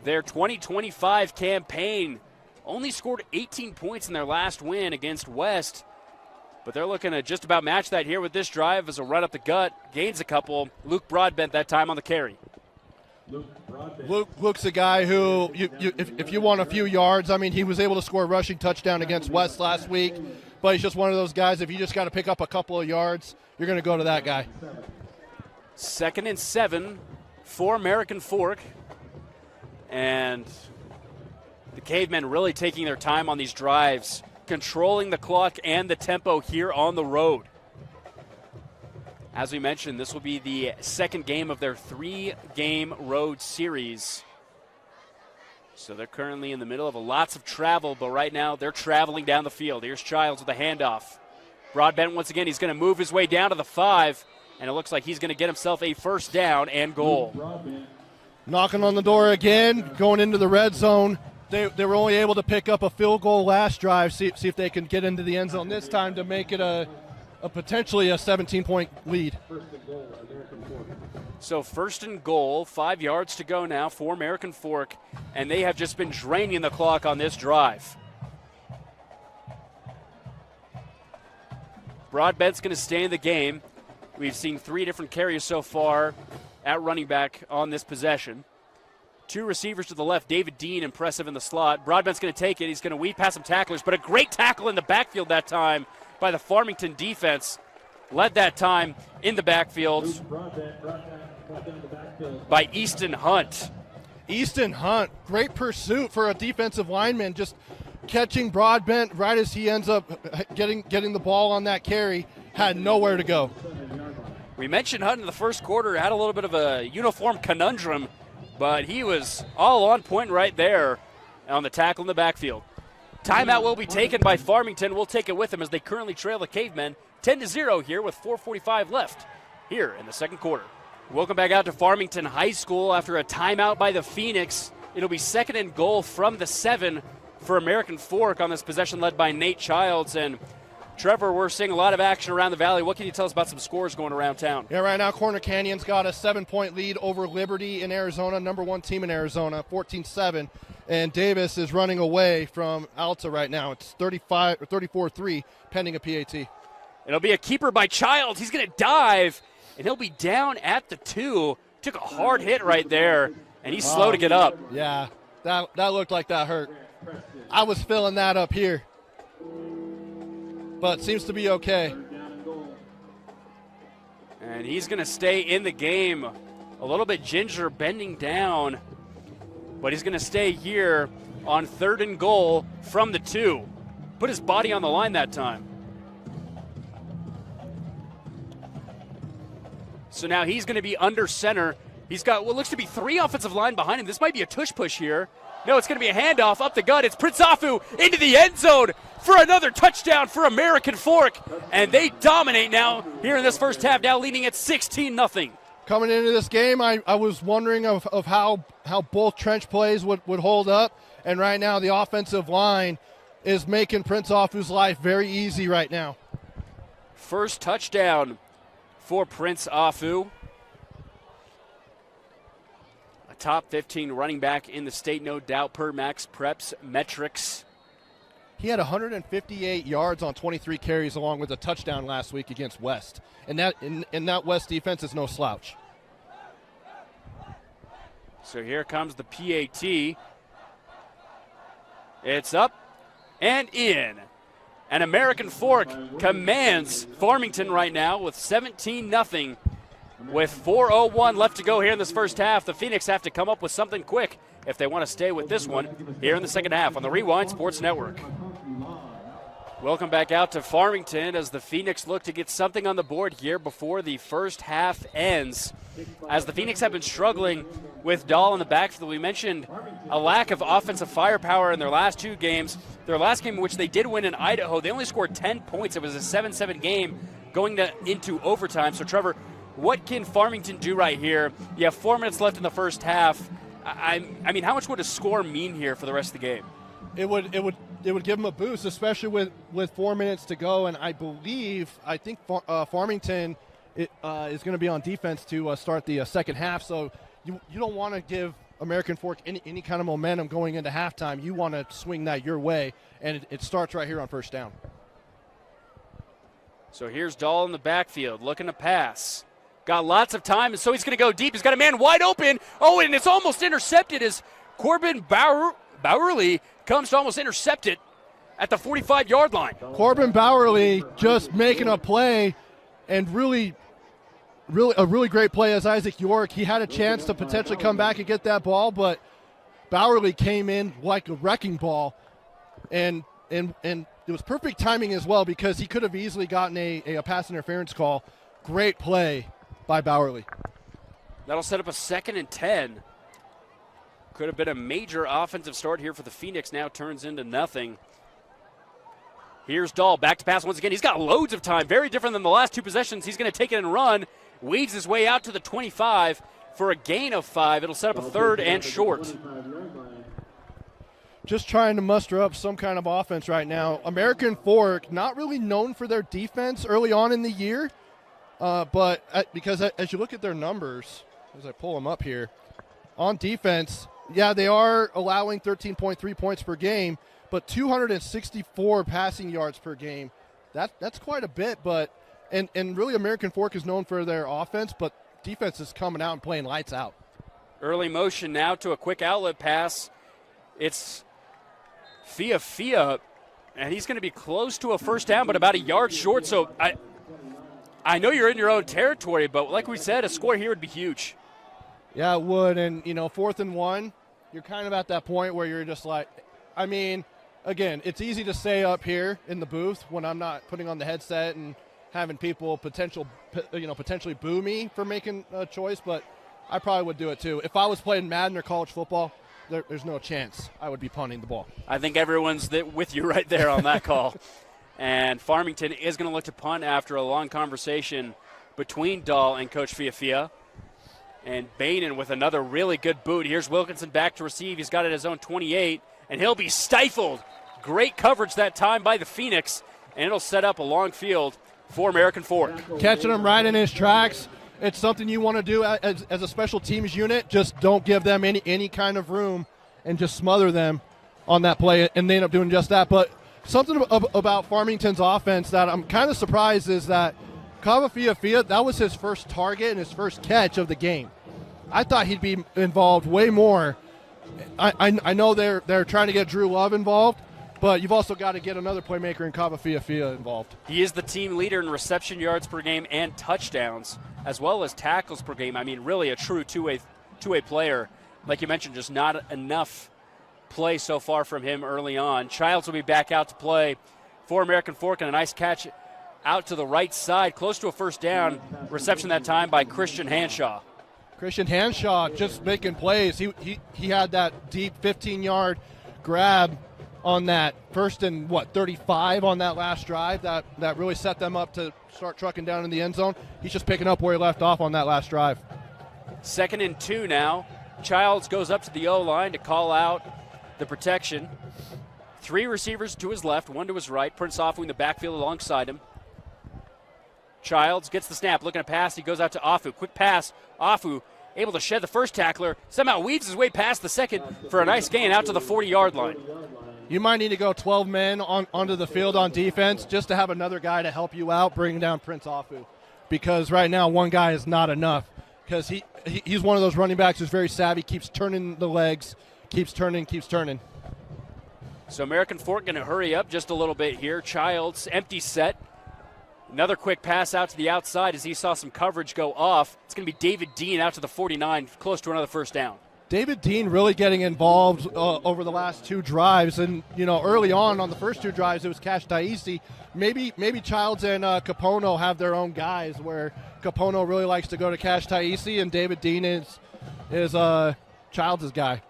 their 2025 campaign. Only scored 18 points in their last win against West, but they're looking to just about match that here with this drive as a run up the gut. Gains a couple. Luke Broadbent that time on the carry. Luke's a guy who, if you want a few yards, I mean, he was able to score a rushing touchdown against West last week, but he's just one of those guys, if you just got to pick up a couple of yards, you're going to go to that guy. 2nd and 7 for American Fork. And the Cavemen really taking their time on these drives, controlling the clock and the tempo here on the road. As we mentioned, this will be the second game of their 3-game road series. So they're currently in the middle of lots of travel, but right now they're traveling down the field. Here's Childs with a handoff. Broadbent once again, he's going to move his way down to the 5, and it looks like he's going to get himself a first down and goal. Knocking on the door again, going into the red zone. They were only able to pick up a field goal last drive, see if they can get into the end zone this time to make it a potentially a 17-point lead. So 1st and goal, 5 yards to go now for American Fork, and they have just been draining the clock on this drive. Broadbent's going to stay in the game. We've seen 3 different carries so far at running back on this possession. 2 receivers to the left. David Dean, impressive in the slot. Broadbent's going to take it. He's going to weave past some tacklers, but a great tackle in the backfield that time by the Farmington defense. Led that time in the backfield by Easton Hunt. Easton Hunt, great pursuit for a defensive lineman, just catching Broadbent right as he ends up getting the ball on that carry, had nowhere to go. We mentioned Hunt in the first quarter had a little bit of a uniform conundrum, but he was all on point right there on the tackle in the backfield. Timeout will be taken by Farmington. We'll take it with them as they currently trail the Cavemen 10-0 here with 4:45 left here in the second quarter. Welcome back out to Farmington High School after a timeout by the Phoenix. It'll be 2nd and goal from the 7 for American Fork on this possession led by Nate Childs. And Trevor, we're seeing a lot of action around the valley. What can you tell us about some scores going around town? Yeah, right now Corner Canyon's got a 7-point lead over Liberty in Arizona, number 1 team in Arizona, 14-7. And Davis is running away from Alta right now. It's 34-3, pending a PAT. It'll be a keeper by Childs. He's going to dive, and he'll be down at the 2. Took a hard hit right there, and he's slow to get up. Yeah, that looked like that hurt. I was feeling that up here, but seems to be okay. And he's going to stay in the game. A little bit ginger bending down, but he's going to stay here on 3rd and goal from the 2. Put his body on the line that time. So now he's going to be under center. He's got what looks to be 3 offensive line behind him. This might be a tush push here. No, it's going to be a handoff up the gut. It's Prince Afu into the end zone for another touchdown for American Fork. And they dominate now here in this first half, now leading at 16-0. Coming into this game, I was wondering of how both trench plays would hold up. And right now the offensive line is making Prince Afu's life very easy right now. First touchdown for Prince Afu. A top 15 running back in the state, no doubt, per Max Preps metrics. He had 158 yards on 23 carries along with a touchdown last week against West. And that West defense is no slouch. So here comes the PAT. It's up and in. And American Fork commands Farmington right now with 17-0. With 4:01 left to go here in this first half, the Phoenix have to come up with something quick if they want to stay with this one here in the second half on the Rewind Sports Network. Welcome back out to Farmington as the Phoenix look to get something on the board here before the first half ends. As the Phoenix have been struggling with Dahl in the backfield, we mentioned a lack of offensive firepower in their last 2 games. Their last game in which they did win in Idaho, they only scored 10 points. It was a 7-7 game going into overtime. So, Trevor, what can Farmington do right here? You have 4 minutes left in the first half. I mean, how much would a score mean here for the rest of the game? It would would give them a boost, especially with 4 minutes to go. And I think Farmington is going to be on defense to start the second half. So you don't want to give American Fork any kind of momentum going into halftime. You want to swing that your way, and it starts right here on first down. So here's Dahl in the backfield looking to pass. Got lots of time, and so he's going to go deep. He's got a man wide open. Oh, and it's almost intercepted as Corbin Bowerly comes to almost intercept it at the 45-yard line. Corbin Bowerly just making a play, and really a really great play as Isaac York. He had a chance to potentially come back and get that ball, but Bowerly came in like a wrecking ball, and it was perfect timing as well because he could have easily gotten a pass interference call. Great play by Bowerly. That'll set up a 2nd and 10. Could have been a major offensive start here for the Phoenix. Now turns into nothing. Here's Dahl, back to pass once again. He's got loads of time, very different than the last 2 possessions. He's going to take it and run. Weaves his way out to the 25 for a gain of 5. It'll set up a 3rd and short. Just trying to muster up some kind of offense right now. American Fork, not really known for their defense early on in the year, but because as you look at their numbers, as I pull them up here, on defense, yeah, they are allowing 13.3 points per game, but 264 passing yards per game. That's quite a bit, but and really American Fork is known for their offense, but defense is coming out and playing lights out. Early motion now to a quick outlet pass. It's Fia, and he's going to be close to a first down, but about a yard short. So I know you're in your own territory, but like we said, a score here would be huge. Yeah, it would, and 4th and 1, you're kind of at that point where you're just like, I mean, again, it's easy to say up here in the booth when I'm not putting on the headset and having people potentially boo me for making a choice, but I probably would do it too. If I was playing Madden or college football, there's no chance I would be punting the ball. I think everyone's with you right there on that call. And Farmington is going to look to punt after a long conversation between Dahl and Coach Fia. And Bainan with another really good boot. Here's Wilkinson back to receive. He's got it at his own 28, and he'll be stifled. Great coverage that time by the Phoenix, and it'll set up a long field for American Fork. Catching him right in his tracks. It's something you want to do as a special teams unit. Just don't give them any kind of room and just smother them on that play, and they end up doing just that. But something about Farmington's offense that I'm kind of surprised is that Fia, that was his first target and his first catch of the game. I thought he'd be involved way more. I know they're trying to get Drew Love involved, but you've also got to get another playmaker in Kava Fia involved. He is the team leader in reception yards per game and touchdowns, as well as tackles per game. I mean, really a true two-way player. Like you mentioned, just not enough play so far from him early on. Childs will be back out to play for American Fork, and a nice catch out to the right side, close to a first down. Reception that time by Christian Hanshaw. Christian Hanshaw just making plays. He had that deep 15-yard grab on that 1st and 35 on that last drive that really set them up to start trucking down in the end zone. He's just picking up where he left off on that last drive. 2nd and 2 now. Childs goes up to the O-line to call out the protection. 3 receivers to his left, 1 to his right. Prince Afu in the backfield alongside him. Childs gets the snap, looking to pass. He goes out to Afu. Quick pass. Afu able to shed the first tackler. Somehow weaves his way past the second for a nice gain out to the 40-yard line. You might need to go 12 men onto the field on defense just to have another guy to help you out, bring down Prince Afu. Because right now one guy is not enough. Because he's one of those running backs who's very savvy, keeps turning the legs, keeps turning. So American Fork going to hurry up just a little bit here. Childs, empty set. Another quick pass out to the outside as he saw some coverage go off. It's going to be David Dean out to the 49, close to another first down. David Dean really getting involved over the last 2 drives. And, early on the first 2 drives, it was Cash Taisi. Maybe Childs and Capono have their own guys where Capono really likes to go to Cash Taisi, and David Dean is Childs' guy.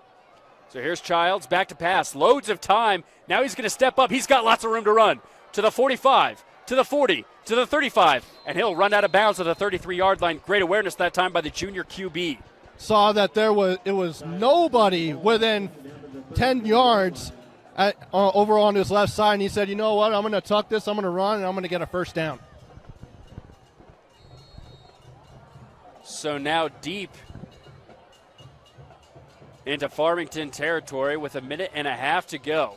So here's Childs, back to pass. Loads of time. Now he's going to step up. He's got lots of room to run. To the 45, to the 40, to the 35, and he'll run out of bounds at the 33-yard line. Great awareness that time by the junior QB. Saw that it was nobody within 10 yards over on his left side, and he said, you know what, I'm going to tuck this, I'm going to run, and I'm going to get a first down. So now deep into Farmington territory with a minute and a half to go.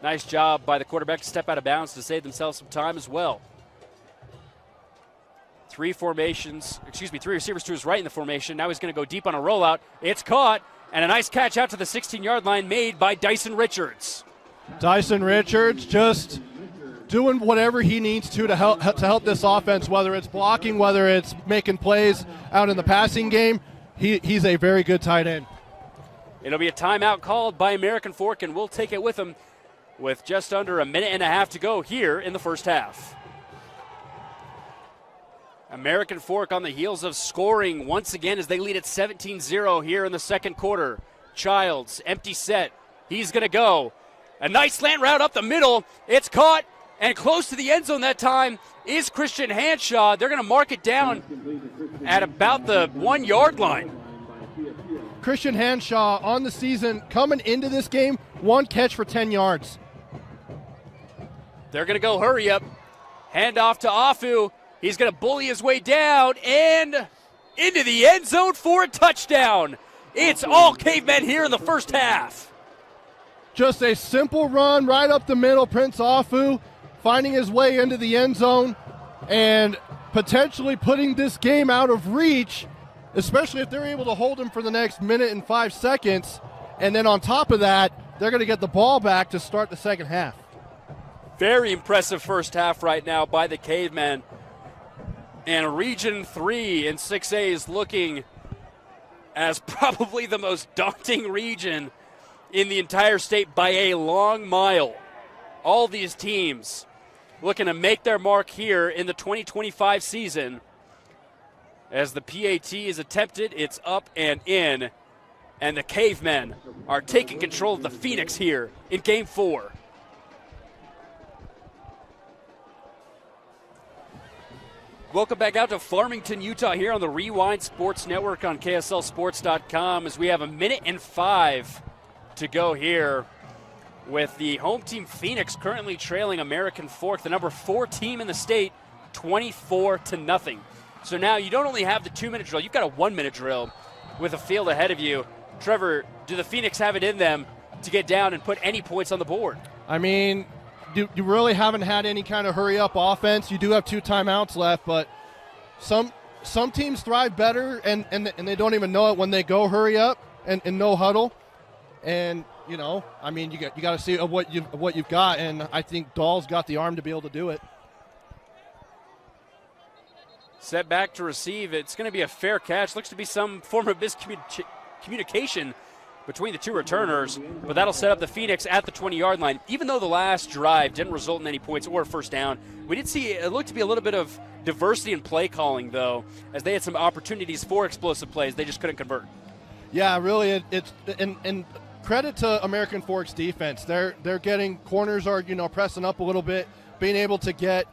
Nice job by the quarterback to step out of bounds to save themselves some time as well. Three receivers to his right in the formation. Now he's going to go deep on a rollout. It's caught, and a nice catch out to the 16-yard line made by Dyson Richards. Dyson Richards just doing whatever he needs to help this offense, whether it's blocking, whether it's making plays out in the passing game. He's a very good tight end. It'll be a timeout called by American Fork, and we'll take it with him with just under a minute and a half to go here in the first half. American Fork on the heels of scoring once again as they lead at 17-0 here in the second quarter. Childs, empty set. He's going to go. A nice slant route up the middle. It's caught, and close to the end zone that time is Christian Hanshaw. They're going to mark it down at about the 1 yard line. Christian Hanshaw on the season coming into this game, 1 catch for 10 yards. They're going to go hurry up. Hand off to Afu. He's going to bully his way down and into the end zone for a touchdown. It's all Cavemen here in the first half. Just a simple run right up the middle. Prince Afu finding his way into the end zone and potentially putting this game out of reach, especially if they're able to hold him for the next minute and 5 seconds. And then on top of that, they're going to get the ball back to start the second half. Very impressive first half right now by the Cavemen. And Region 3 in 6A is looking as probably the most daunting region in the entire state by a long mile. All these teams looking to make their mark here in the 2025 season. As the PAT is attempted, it's up and in. And the Cavemen are taking control of the Phoenix here in Game 4. Welcome back out to Farmington, Utah here on the Rewind Sports Network on KSLSports.com as we have a minute and 5 to go here with the home team Phoenix currently trailing American Fork, the number 4 team in the state, 24-0. So now you don't only have the 2-minute drill, you've got a 1-minute drill with a field ahead of you. Trevor, do the Phoenix have it in them to get down and put any points on the board? I mean, you really haven't had any kind of hurry-up offense. You do have 2 timeouts left, but some teams thrive better, and they don't even know it when they go hurry up and no huddle. And, you know, I mean, you got to see what you've got, and I think Dahl's got the arm to be able to do it. Set back to receive. It's going to be a fair catch. Looks to be some form of miscommunication between the 2 returners, but that'll set up the Phoenix at the 20-yard line. Even though the last drive didn't result in any points or a first down, we did see it looked to be a little bit of diversity in play calling, though, as they had some opportunities for explosive plays. They just couldn't convert. Yeah, really, it's and credit to American Fork's defense. They're getting corners are pressing up a little bit, being able to get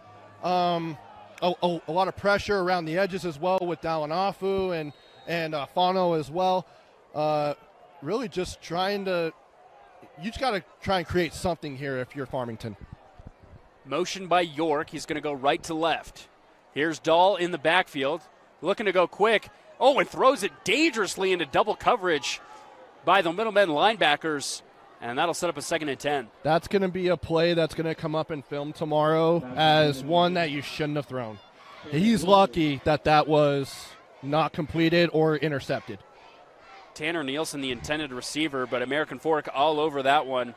a lot of pressure around the edges as well with Dallin Afu and Fano as well. Really just you just got to try and create something here if you're Farmington. Motion by York. He's going to go right to left. Here's Dahl in the backfield, looking to go quick. Oh, and throws it dangerously into double coverage by the middlemen linebackers, and that'll set up a 2nd and 10. That's going to be a play that's going to come up in film tomorrow as one that you shouldn't have thrown. He's lucky that was not completed or intercepted. Tanner Nielsen, the intended receiver, but American Fork all over that one.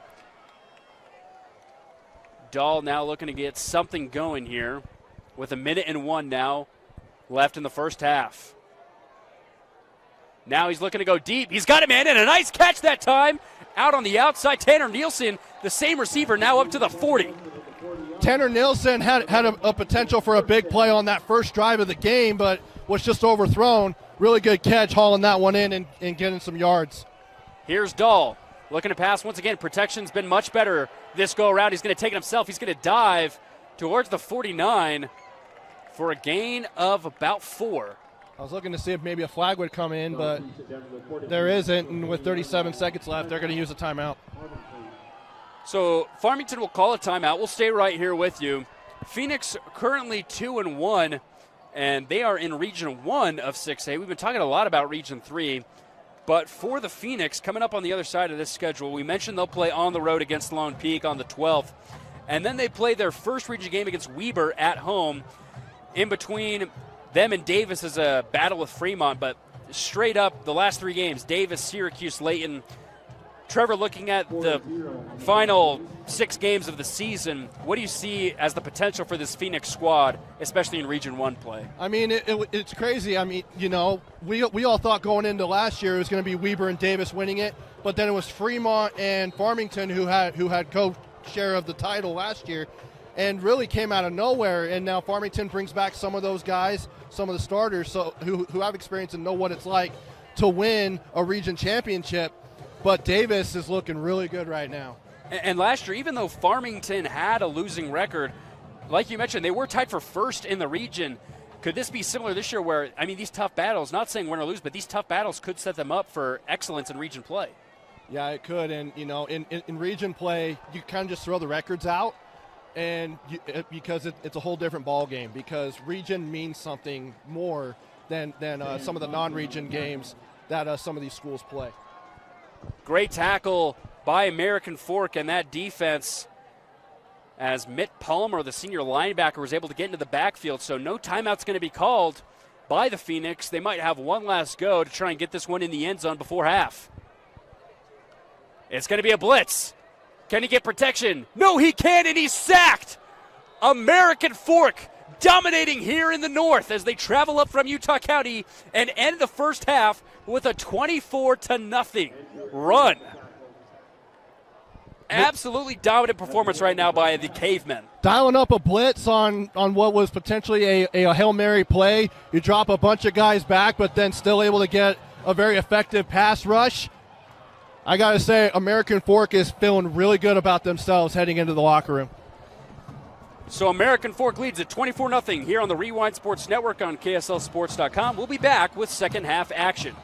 Dahl now looking to get something going here with a minute and 1 now left in the first half. Now he's looking to go deep. He's got it, man, and a nice catch that time. Out on the outside, Tanner Nielsen, the same receiver, now up to the 40. Tanner Nielsen had a potential for a big play on that first drive of the game, but was just overthrown. Really good catch, hauling that one in and getting some yards. Here's Dahl looking to pass once again. Protection's been much better this go-around. He's going to take it himself. He's going to dive towards the 49 for a gain of about 4. I was looking to see if maybe a flag would come in, but there isn't, and with 37 seconds left, they're going to use a timeout. So Farmington will call a timeout. We'll stay right here with you. Phoenix currently 2-1, and they are in Region 1 of 6A. We've been talking a lot about Region 3, but for the Phoenix, coming up on the other side of this schedule, we mentioned they'll play on the road against Lone Peak on the 12th, and then they play their first region game against Weber at home. In between them and Davis is a battle with Fremont, but straight up the last 3 games, Davis, Syracuse, Layton. Trevor, looking at the final 6 games of the season, what do you see as the potential for this Phoenix squad, especially in Region 1 play? I mean, it's crazy. I mean, you know, we all thought going into last year it was going to be Weber and Davis winning it, but then it was Fremont and Farmington who had co-share of the title last year and really came out of nowhere. And now Farmington brings back some of those guys, some of the starters who have experience and know what it's like to win a region championship. But Davis is looking really good right now. And last year, even though Farmington had a losing record, like you mentioned, they were tied for first in the region. Could this be similar this year where, I mean, these tough battles, not saying win or lose, but these tough battles could set them up for excellence in region play? Yeah, it could. And, you know, in region play, you kind of just throw the records out because it's a whole different ball game, because region means something more than some of the non-region games that some of these schools play. Great tackle by American Fork, and that defense as Mitt Palmer, the senior linebacker, was able to get into the backfield. So no timeout's going to be called by the Phoenix. They might have one last go to try and get this one in the end zone before half. It's going to be a blitz. Can he get protection? No, he can't, and he's sacked. American Fork dominating here in the north as they travel up from Utah County and end the first half with a 24-0 run. Absolutely dominant performance right now by the Cavemen. Dialing up a blitz on what was potentially a Hail Mary play. You drop a bunch of guys back, but then still able to get a very effective pass rush. I got to say, American Fork is feeling really good about themselves heading into the locker room. So American Fork leads at 24-0 here on the Rewind Sports Network on KSLSports.com. We'll be back with second half action.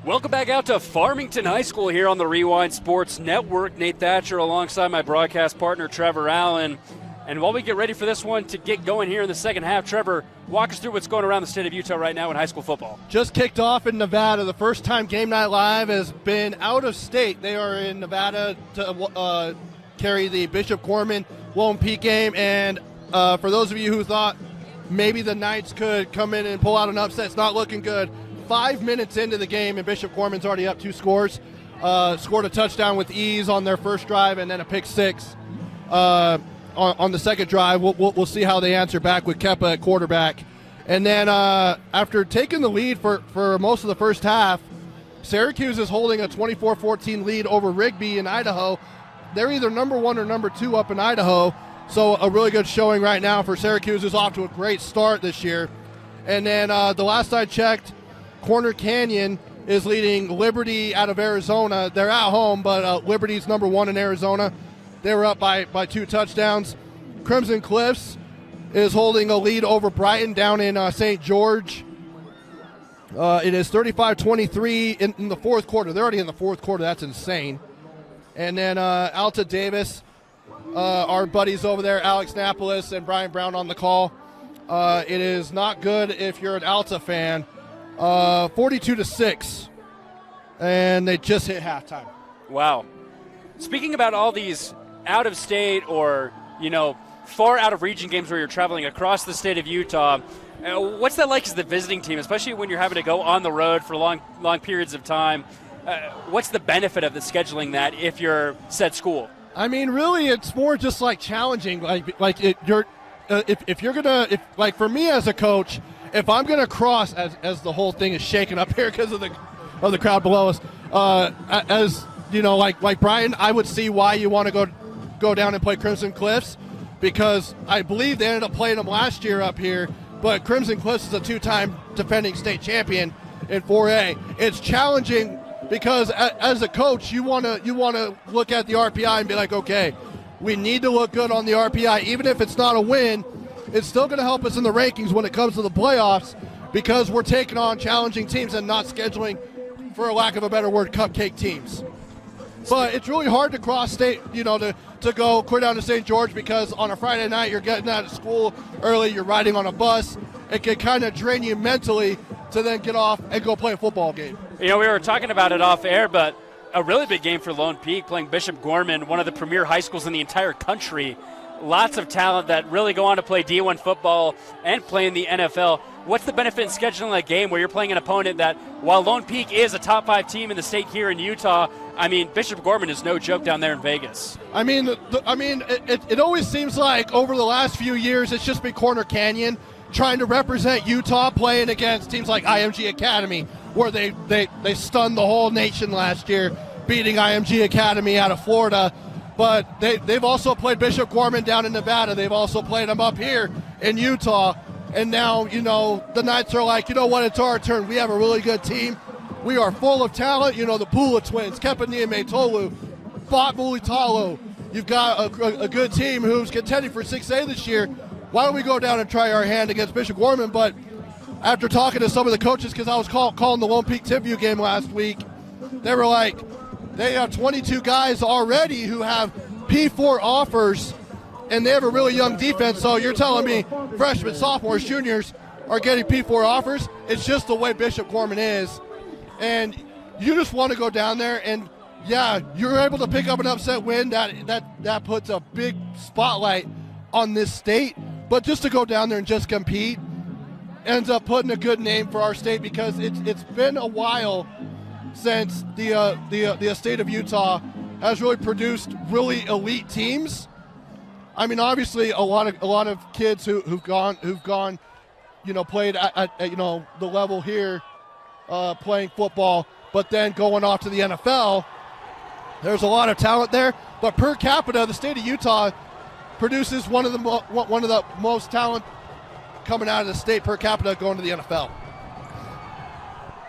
Welcome back out to Farmington High School here on the Rewind Sports Network. Nate Thatcher alongside my broadcast partner Trevor Allen. And while we get ready for this one to get going here in the second half, Trevor, walk us through what's going around the state of Utah right now in high school football. Just kicked off in Nevada. The first time Game Night Live has been out of state. They are in Nevada to carry the Bishop Gorman Lone Peak game. And for those of you who thought maybe the Knights could come in and pull out an upset, it's not looking good. 5 minutes into the game, and Bishop Gorman's already up 2 scores. Scored a touchdown with ease on their first drive and then a pick 6 on the second drive. We'll see how they answer back with Kepa at quarterback. And then after taking the lead for most of the first half, Syracuse is holding a 24-14 lead over Rigby in Idaho. They're either number 1 or number 2 up in Idaho. So a really good showing right now for Syracuse, who's off to a great start this year. And then the last I checked, Corner Canyon is leading Liberty out of Arizona. They're at home, but Liberty's number 1 in Arizona. They were up by 2 touchdowns. Crimson Cliffs is holding a lead over Brighton down in St. George. It is 35-23 in the fourth quarter. They're already in the fourth quarter. That's insane. And then Alta Davis, our buddies over there, Alex Napolis and Brian Brown on the call. It is not good if you're an Alta fan. 42-6, and they just hit halftime. Wow. Speaking about all these out-of-state or, far out-of-region games where you're traveling across the state of Utah, what's that like as the visiting team, especially when you're having to go on the road for long periods of time? What's the benefit of the scheduling that if you're set school? I mean, really, it's more just like challenging. If for me as a coach, if I'm going to cross, as the whole thing is shaking up here because of the crowd below us, like Brian, I would see why you want to go down and play Crimson Cliffs, because I believe they ended up playing them last year up here. But Crimson Cliffs is a 2-time defending state champion in 4A. It's challenging because as a coach, you want to look at the RPI and be like, okay, we need to look good on the RPI, even if it's not a win. It's still going to help us in the rankings when it comes to the playoffs, because we're taking on challenging teams and not scheduling, for a lack of a better word, cupcake teams. But it's really hard to cross state, to go clear down to St. George, because on a Friday night you're getting out of school early, you're riding on a bus. It can kind of drain you mentally to then get off and go play a football game. We were talking about it off air, but a really big game for Lone Peak, playing Bishop Gorman, one of the premier high schools in the entire country. Lots of talent that really go on to play D1 football and play in the NFL. What's the benefit in scheduling that game where you're playing an opponent that, while Lone Peak is a top 5 team in the state here in Utah, Bishop Gorman is no joke down there in Vegas. It always seems like over the last few years it's just been Corner Canyon trying to represent Utah, playing against teams like IMG Academy, where they stunned the whole nation last year, beating IMG Academy out of Florida. But they've also played Bishop Gorman down in Nevada. They've also played them up here in Utah. And now, the Knights are like, it's our turn. We have a really good team. We are full of talent. The Pula twins, Kepanieme Tolu, Bot Mulitalo. You've got a good team who's contending for 6A this year. Why don't we go down and try our hand against Bishop Gorman? But after talking to some of the coaches, because I was calling the Lone Peak Tipview game last week, they were like, they have 22 guys already who have P4 offers, and they have a really young defense. So you're telling me freshmen, sophomores, juniors are getting P4 offers? It's just the way Bishop Gorman is. And you just want to go down there, and yeah, you're able to pick up an upset win. That puts a big spotlight on this state. But just to go down there and just compete ends up putting a good name for our state, because it's been a while since the state of Utah has really produced really elite teams. Obviously a lot of kids who've gone, played at the level here, playing football, but then going off to the NFL. There's a lot of talent there, but per capita, the state of Utah produces one of the most talent coming out of the state per capita going to the NFL.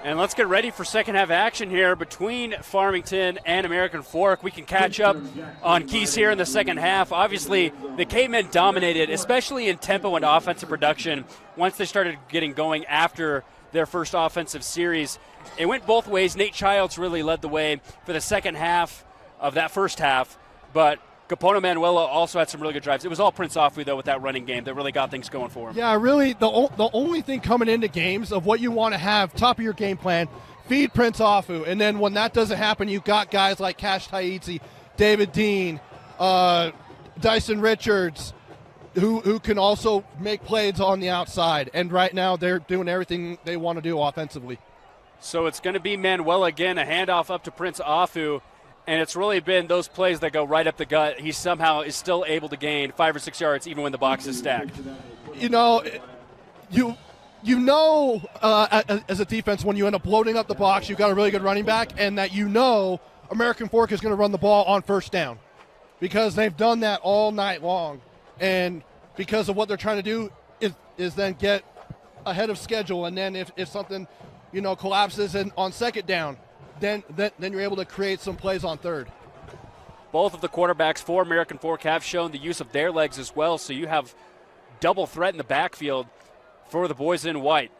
And let's get ready for second half action here between Farmington and American Fork. We can catch up on keys here in the second half. Obviously, the Cavemen dominated, especially in tempo and offensive production, once they started getting going after their first offensive series. It went both ways. Nate Childs really led the way for the second half of that first half, but Capono Manuela also had some really good drives. It was all Prince Afu, though, with that running game that really got things going for him. Yeah, really, the only thing coming into games of what you want to have, top of your game plan, feed Prince Afu. And then when that doesn't happen, you've got guys like Cash Taitzi, David Dean, Dyson Richards, who can also make plays on the outside. And right now they're doing everything they want to do offensively. So it's going to be Manuela again, a handoff up to Prince Afu. And it's really been those plays that go right up the gut. He somehow is still able to gain 5 or 6 yards even when the box is stacked. As a defense, when you end up loading up the box, you've got a really good running back, and that American Fork is going to run the ball on first down, because they've done that all night long. And because of what they're trying to do is then get ahead of schedule. And then if something, collapses on second down, then you're able to create some plays on third. Both of the quarterbacks for American Fork have shown the use of their legs as well, so you have double threat in the backfield for the boys in white.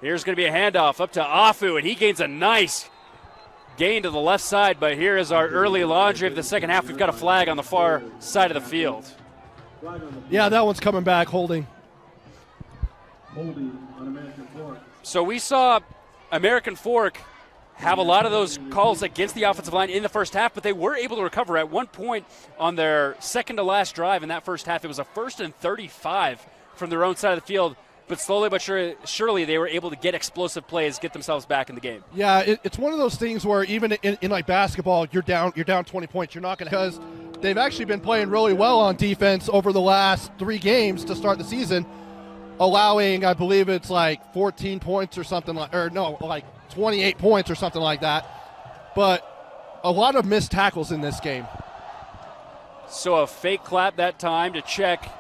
Here's going to be a handoff up to Afu, and he gains a nice gain to the left side, but here is our early laundry of the second half. We've got a flag on the far side of the field. Yeah, that one's coming back, holding. Holding on American Fork. So we saw American Fork have a lot of those calls against the offensive line in the first half, but they were able to recover at one point on their second to last drive in that first half. It was a 1st and 35 from their own side of the field, but slowly but surely they were able to get explosive plays, get themselves back in the game. Yeah, it's one of those things where even in like basketball, you're down 20 points. You're not going to, because they've actually been playing really well on defense over the last 3 games to start the season, allowing, I believe it's like 14 points or something like 28 points or something like that. But a lot of missed tackles in this game. So a fake clap that time to check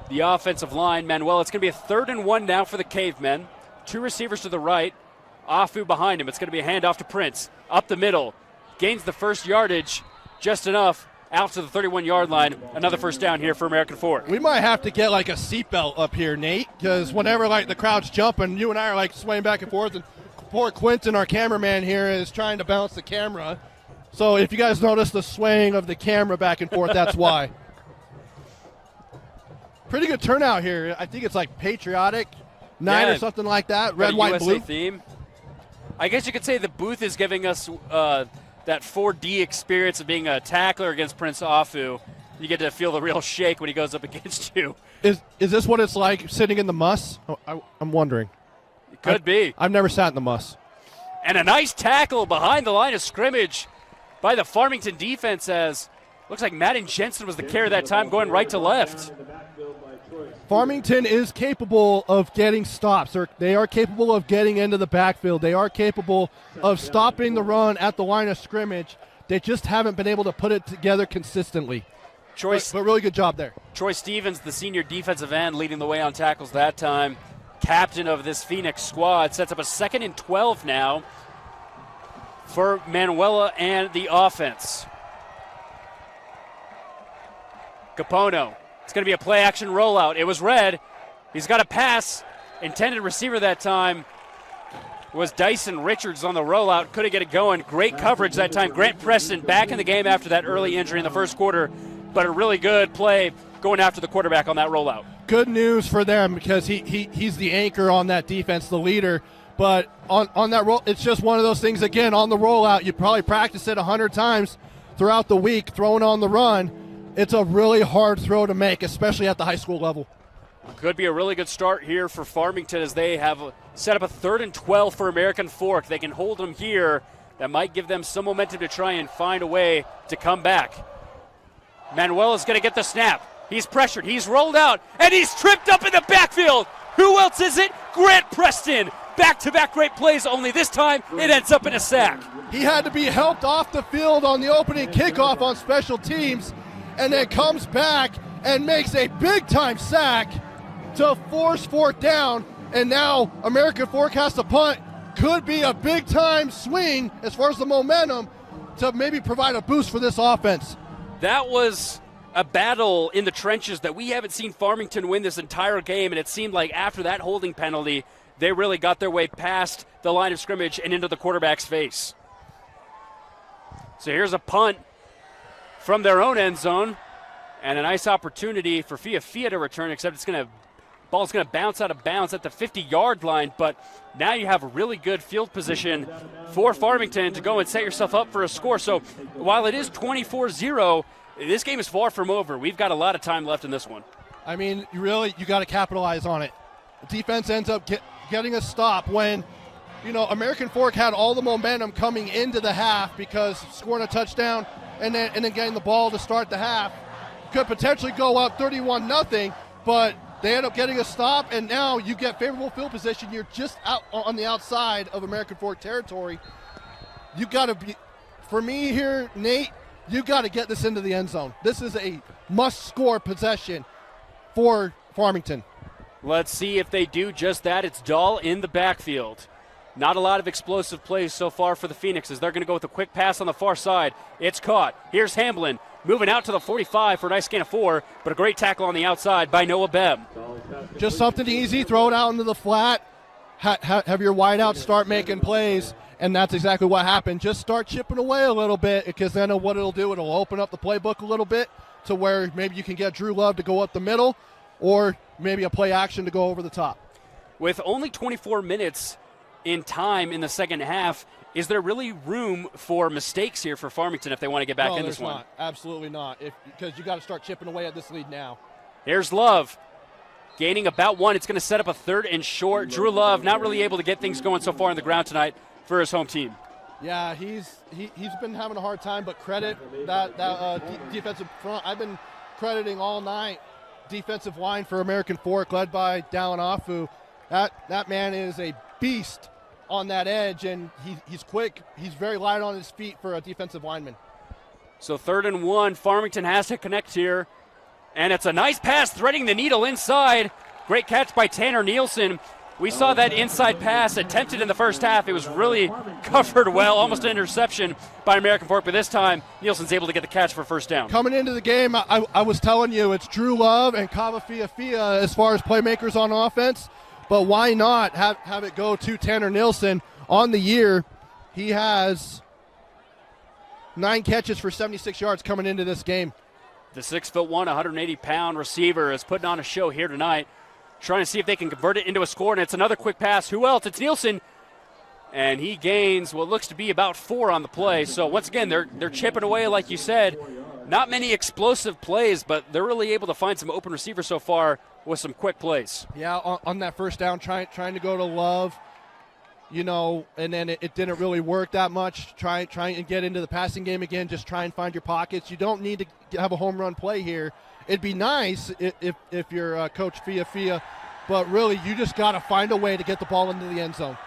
the offensive line. Manuel, it's going to be a 3rd and 1 now for the Cavemen. 2 receivers to the right. Afu behind him. It's going to be a handoff to Prince. Up the middle. Gains the first yardage just enough. Out to the 31-yard line. Another first down here for American Fork. We might have to get like a seatbelt up here, Nate, because whenever the crowd's jumping, you and I are swaying back and forth, and poor Quentin, our cameraman here, is trying to bounce the camera. So if you guys notice the swaying of the camera back and forth, that's why. Pretty good turnout here. I think it's like patriotic night or something like that. Red, white, USA blue theme. I guess you could say the booth is giving us that 4D experience of being a tackler against Prince Afu. You get to feel the real shake when he goes up against you. Is this what it's like sitting in the muss? Oh, I'm wondering. It could be. I've never sat in the muss. And a nice tackle behind the line of scrimmage by the Farmington defense as looks like Madden Jensen was the carrier that time, going right to left. Farmington is capable of getting stops. They are capable of getting into the backfield. They are capable of stopping the run at the line of scrimmage. They just haven't been able to put it together consistently. But really good job there. Troy Stevens, the senior defensive end, leading the way on tackles that time. Captain of this Phoenix squad, sets up a 2nd and 12 now for Manuela and the offense. Capono. It's going to be a play-action rollout. It was red. He's got a pass. Intended receiver that time was Dyson Richards on the rollout. Couldn't get it going. Great coverage that time. Grant Preston back in the game after that early injury in the first quarter, but a really good play going after the quarterback on that rollout. Good news for them because he's the anchor on that defense, the leader. But on that roll, it's just one of those things, again, on the rollout. You probably practice it 100 times throughout the week, throwing on the run. It's a really hard throw to make, especially at the high school level. Could be a really good start here for Farmington as they have set up a 3rd and 12 for American Fork. They can hold them here. That might give them some momentum to try and find a way to come back. Manuela's going to get the snap. He's pressured. He's rolled out, and he's tripped up in the backfield. Who else is it? Grant Preston. Back-to-back great plays, only this time it ends up in a sack. He had to be helped off the field on the opening kickoff on special teams, and then comes back and makes a big-time sack to force Fork down. And now American Fork has to punt. Could be a big-time swing as far as the momentum to maybe provide a boost for this offense. That was a battle in the trenches that we haven't seen Farmington win this entire game, and it seemed like after that holding penalty, they really got their way past the line of scrimmage and into the quarterback's face. So here's a punt from their own end zone, and a nice opportunity for Fia to return, except ball's going to bounce out of bounds at the 50-yard line, but now you have a really good field position for Farmington to go and set yourself up for a score. So while it is 24-0, this game is far from over. We've got a lot of time left in this one. I mean, you got to capitalize on it. The defense ends up getting a stop when, American Fork had all the momentum coming into the half because scoring a touchdown and then getting the ball to start the half could potentially go up 31-0, but they end up getting a stop, and now you get favorable field position. You're just out on the outside of American Fork territory. You got to be, for me here, Nate, you got to get this into the end zone. This is a must-score possession for Farmington. Let's see if they do just that. It's Dahl in the backfield. Not a lot of explosive plays so far for the Phoenixes. They're going to go with a quick pass on the far side. It's caught. Here's Hamblin moving out to the 45 for a nice gain of 4, but a great tackle on the outside by Noah Bebb. Just something easy. Throw it out into the flat. Have your wideouts start making plays, and that's exactly what happened. Just start chipping away a little bit because then what it'll do, it'll open up the playbook a little bit to where maybe you can get Drew Love to go up the middle or maybe a play action to go over the top. With only 24 minutes in time in the second half, is there really room for mistakes here for Farmington if they want to get back in this one? Not. Absolutely not, because you got to start chipping away at this lead now. Here's Love, gaining about 1. It's going to set up a 3rd and short. Drew Love not really able to get things going so far on the ground tonight for his home team. Yeah, he's been having a hard time, but credit that defensive front. I've been crediting all night defensive line for American Fork, led by Dallin Afu. That man is a beast on that edge, and he's quick. He's very light on his feet for a defensive lineman. So 3rd and 1, Farmington has to connect here, and it's a nice pass threading the needle inside. Great catch by Tanner Nielsen. We saw that inside pass attempted in the first half. It was really covered well, almost an interception by American Fork, but this time Nielsen's able to get the catch for first down. Coming into the game, I was telling you, it's Drew Love and Kava Fia as far as playmakers on offense. But why not have it go to Tanner Nielsen On the year, he has 9 catches for 76 yards coming into this game. The 6'1", 180-pound receiver is putting on a show here tonight, trying to see if they can convert it into a score, and it's another quick pass. Who else? It's Nielsen, and he gains what looks to be about 4 on the play. So once again, they're chipping away, like you said. Not many explosive plays, but they're really able to find some open receivers so far with some quick plays. Yeah, on that first down, trying to go to Love, and then it didn't really work that much. Try and get into the passing game again. Just try and find your pockets. You don't need to have a home run play here. It'd be nice if you're Coach Fia, but really you just got to find a way to get the ball into the end zone.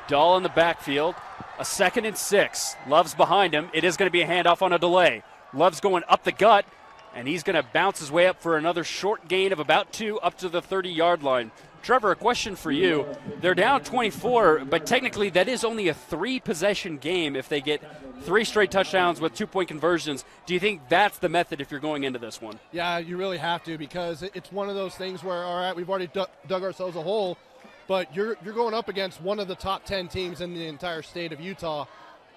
Dahl in the backfield, a 2nd and 6. Love's behind him. It is going to be a handoff on a delay. Love's going up the gut, and he's going to bounce his way up for another short gain of about 2 up to the 30-yard line. Trevor, a question for you. They're down 24, but technically that is only a 3-possession game if they get 3 straight touchdowns with 2-point conversions. Do you think that's the method if you're going into this one? Yeah, you really have to, because it's one of those things where, all right, we've already dug ourselves a hole, but you're going up against one of the top 10 teams in the entire state of Utah,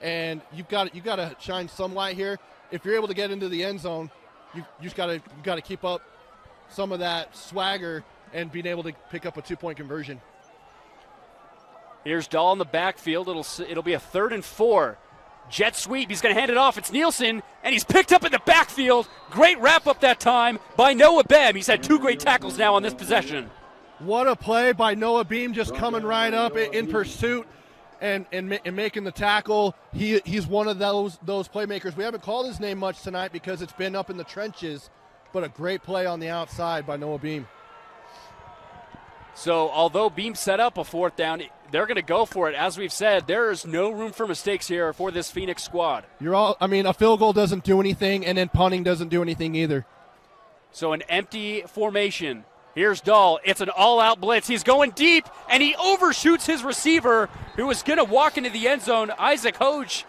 and you've got to shine some light here. If you're able to get into the end zone, you just got to keep up some of that swagger and being able to pick up a 2-point conversion. Here's Dahl in the backfield. It'll be a 3rd and 4. Jet sweep. He's going to hand it off. It's Nielsen, and he's picked up in the backfield. Great wrap up that time by Noah Bebb. He's had 2 great tackles now on this possession. What a play by Noah Beam, just coming right up in pursuit and making the tackle. He's one of those playmakers. We haven't called his name much tonight because it's been up in the trenches, but a great play on the outside by Noah Beam. So although Beam set up a 4th down, they're going to go for it. As we've said, there is no room for mistakes here for this Phoenix squad. A field goal doesn't do anything, and then punting doesn't do anything either. So an empty formation. Here's Dahl. It's an all-out blitz. He's going deep, and he overshoots his receiver, who was going to walk into the end zone. Isaac Hoge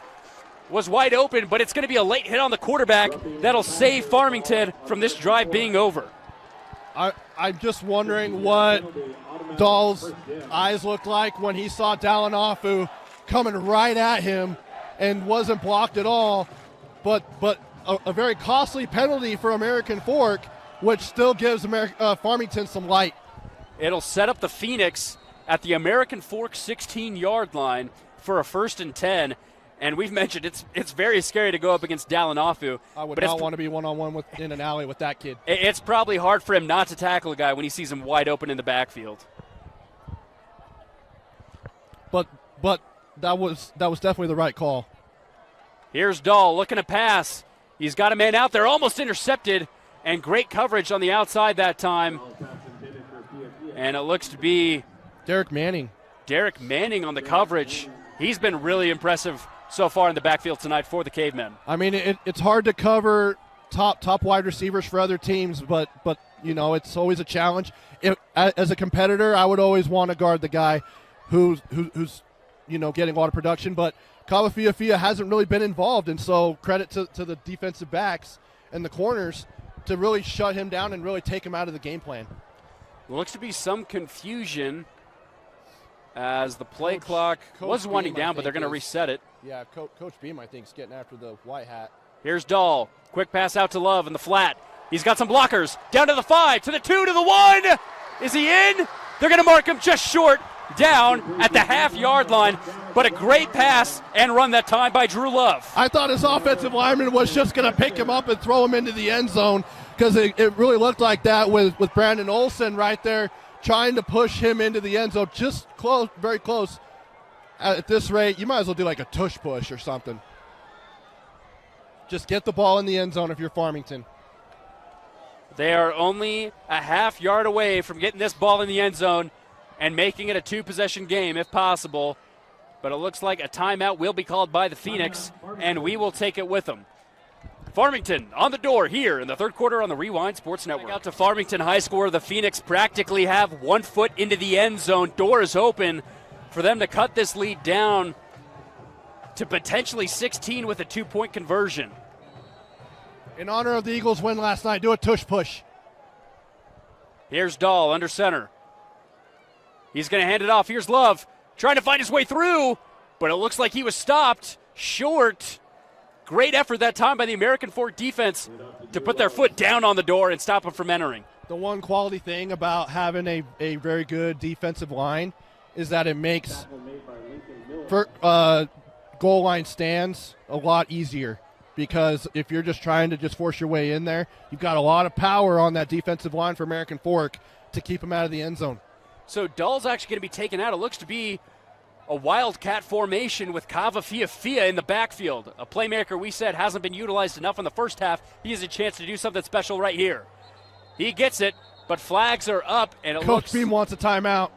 was wide open, but it's going to be a late hit on the quarterback that'll save Farmington from this drive being over. I'm just wondering what Dahl's eyes looked like when he saw Dalinofu coming right at him and wasn't blocked at all, but a very costly penalty for American Fork, which still gives Farmington some light. It'll set up the Phoenix at the American Fork 16-yard line for a 1st and 10. And we've mentioned it's very scary to go up against Dalinofu. I would not want to be one-on-one in an alley with that kid. It's probably hard for him not to tackle a guy when he sees him wide open in the backfield. But that was definitely the right call. Here's Dahl looking to pass. He's got a man out there, almost intercepted, and great coverage on the outside that time. And it looks to be Derek Manning on the coverage. He's been really impressive so far in the backfield tonight for the Cavemen. I mean, it's hard to cover top wide receivers for other teams, but it's always a challenge. As a competitor, I would always want to guard the guy who's getting a lot of production, but Kawafia hasn't really been involved, and so credit to the defensive backs and the corners to really shut him down and really take him out of the game plan. Looks to be some confusion as the play clock was winding down, but they're going to reset it. Yeah, Coach Beam, I think, is getting after the white hat. Here's Dahl. Quick pass out to Love in the flat. He's got some blockers. Down to the 5, to the 2, to the 1. Is he in? They're going to mark him just short, down at the half-yard line. But a great pass and run that time by Drew Love. I thought his offensive lineman was just going to pick him up and throw him into the end zone, because it really looked like that with Brandon Olson right there trying to push him into the end zone. Just close, very close. At this rate, you might as well do like a tush push or something. Just get the ball in the end zone if you're Farmington. They are only a half-yard away from getting this ball in the end zone and making it a 2-possession game if possible. But it looks like a timeout will be called by the Phoenix, and we will take it with them. Farmington on the door here in the third quarter on the Rewind Sports Network. Out to Farmington High School, where the Phoenix practically have 1 foot into the end zone. Door is open for them to cut this lead down to potentially 16 with a 2-point conversion. In honor of the Eagles' win last night, do a tush push. Here's Dahl under center. He's going to hand it off. Here's Love. trying to find his way through, but it looks like he was stopped short. Great effort that time by the American Fork defense to put their foot down on the door and stop him from entering. The one quality thing about having a very good defensive line is that it makes goal line stands a lot easier, because if you're just trying to just force your way in there, you've got a lot of power on that defensive line for American Fork to keep them out of the end zone. So Dull's actually going to be taken out. It looks to be a wildcat formation with Kava Fia in the backfield. A playmaker we said hasn't been utilized enough in the first half. He has a chance to do something special right here. He gets it, but flags are up, and it looks... Coach Beam wants a timeout.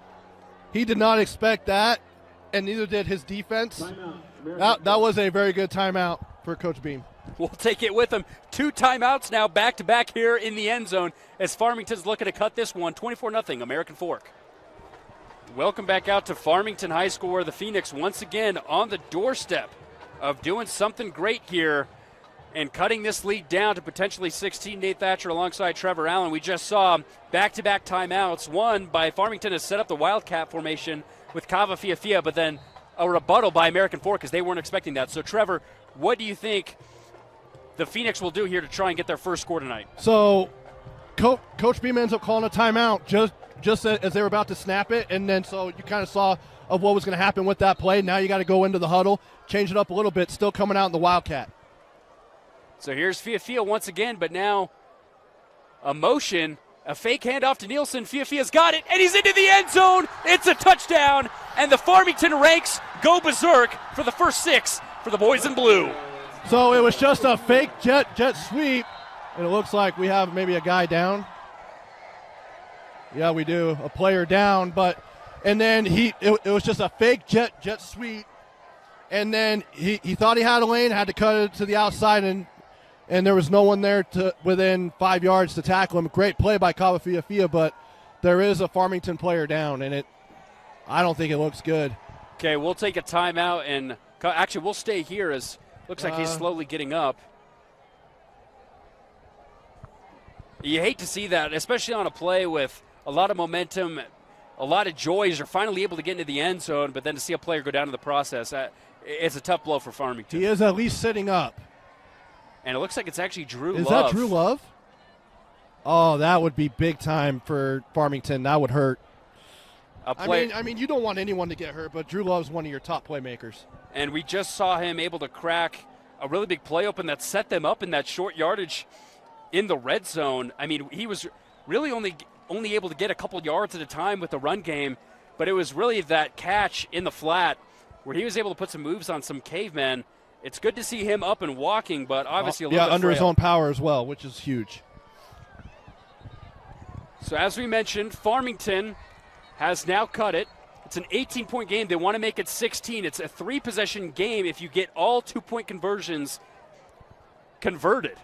He did not expect that, and neither did his defense. That was a very good timeout for Coach Beam. We'll take it with him. 2 timeouts now back-to-back here in the end zone as Farmington's looking to cut this one. 24-0 American Fork. Welcome back out to Farmington High School, where the Phoenix once again on the doorstep of doing something great here and cutting this lead down to potentially 16. Nate Thatcher alongside Trevor Allen. We just saw back-to-back timeouts. One by Farmington has set up the Wildcat formation with Kava Fia, but then a rebuttal by American Fork because they weren't expecting that. So, Trevor, what do you think the Phoenix will do here to try and get their first score tonight? So, Coach Beam ends up calling a timeout just as they were about to snap it, and then so you kind of saw of what was going to happen with that play. Now you got to go into the huddle, change it up a little bit, still coming out in the Wildcat. So here's Fia once again, but now a motion, a fake handoff to Nielsen. Fia's got it, and he's into the end zone. It's a touchdown, and the Farmington ranks go berserk for the first 6 for the boys in blue. So it was just a fake jet sweep, and it looks like we have maybe a guy down. Yeah, we do, a player down, and then it was just a fake jet sweep, and then he thought he had a lane, had to cut it to the outside, and there was no one there to within 5 yards to tackle him. Great play by Kava Fia, but there is a Farmington player down, and I don't think it looks good. Okay, we'll take a timeout, and actually we'll stay here as looks like he's slowly getting up. You hate to see that, especially on a play with a lot of momentum, a lot of joys. You're finally able to get into the end zone, but then to see a player go down in the process, it's a tough blow for Farmington. He is at least sitting up. And it looks like it's actually Drew Love. Is that Drew Love? Oh, that would be big time for Farmington. That would hurt. I mean, you don't want anyone to get hurt, but Drew Love's one of your top playmakers. And we just saw him able to crack a really big play open that set them up in that short yardage in the red zone. I mean, he was really only able to get a couple yards at a time with the run game, but it was really that catch in the flat where he was able to put some moves on some Cavemen. It's good to see him up and walking, but obviously a little bit under frail. His own power as well, which is huge. So as we mentioned, Farmington has now cut it. It's an 18-point game. They want to make it 16. It's a 3-possession game if you get all 2-point conversions converted.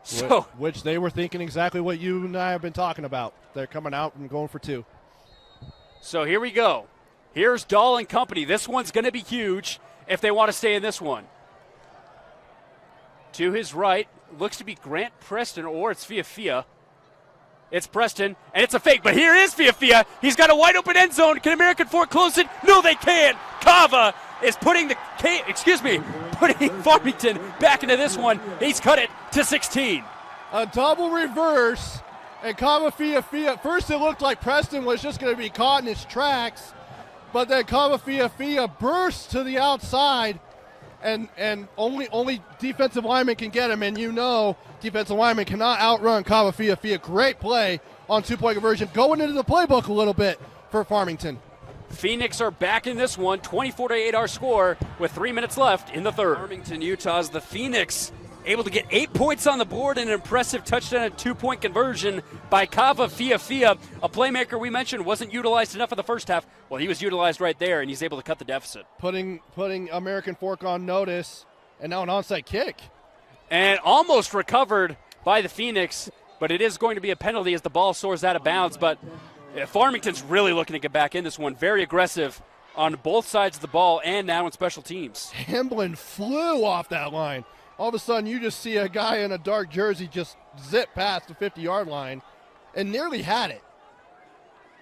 So, which they were thinking exactly what you and I have been talking about. They're coming out and going for 2. So here we go. Here's Dahl and company. This one's going to be huge if they want to stay in this one. To his right, looks to be Grant Preston, or it's Fia. It's Preston, and it's a fake, but here is Fia. He's got a wide open end zone. Can American Fork close it? No, they can't. Kava is putting Farmington back into this one. He's cut it to 16. A double reverse, and Kava Fia. First it looked like Preston was just going to be caught in his tracks, but then Kava Fia bursts to the outside, and only defensive lineman can get him, and defensive lineman cannot outrun Kava Fia. Great play on 2-point conversion, going into the playbook a little bit for Farmington. Phoenix are back in this one, 24-8 our score with 3 minutes left in the third. Farmington, Utah's the Phoenix, able to get 8 points on the board, and an impressive touchdown and 2-point conversion by Kava Fia. A playmaker we mentioned wasn't utilized enough in the first half. Well, he was utilized right there, and he's able to cut the deficit. Putting American Fork on notice, and now an onside kick. And almost recovered by the Phoenix, but it is going to be a penalty as the ball soars out of bounds. But Farmington's really looking to get back in this one. Very aggressive on both sides of the ball and now in special teams. Hamblin flew off that line. All of a sudden, you just see a guy in a dark jersey just zip past the 50-yard line and nearly had it.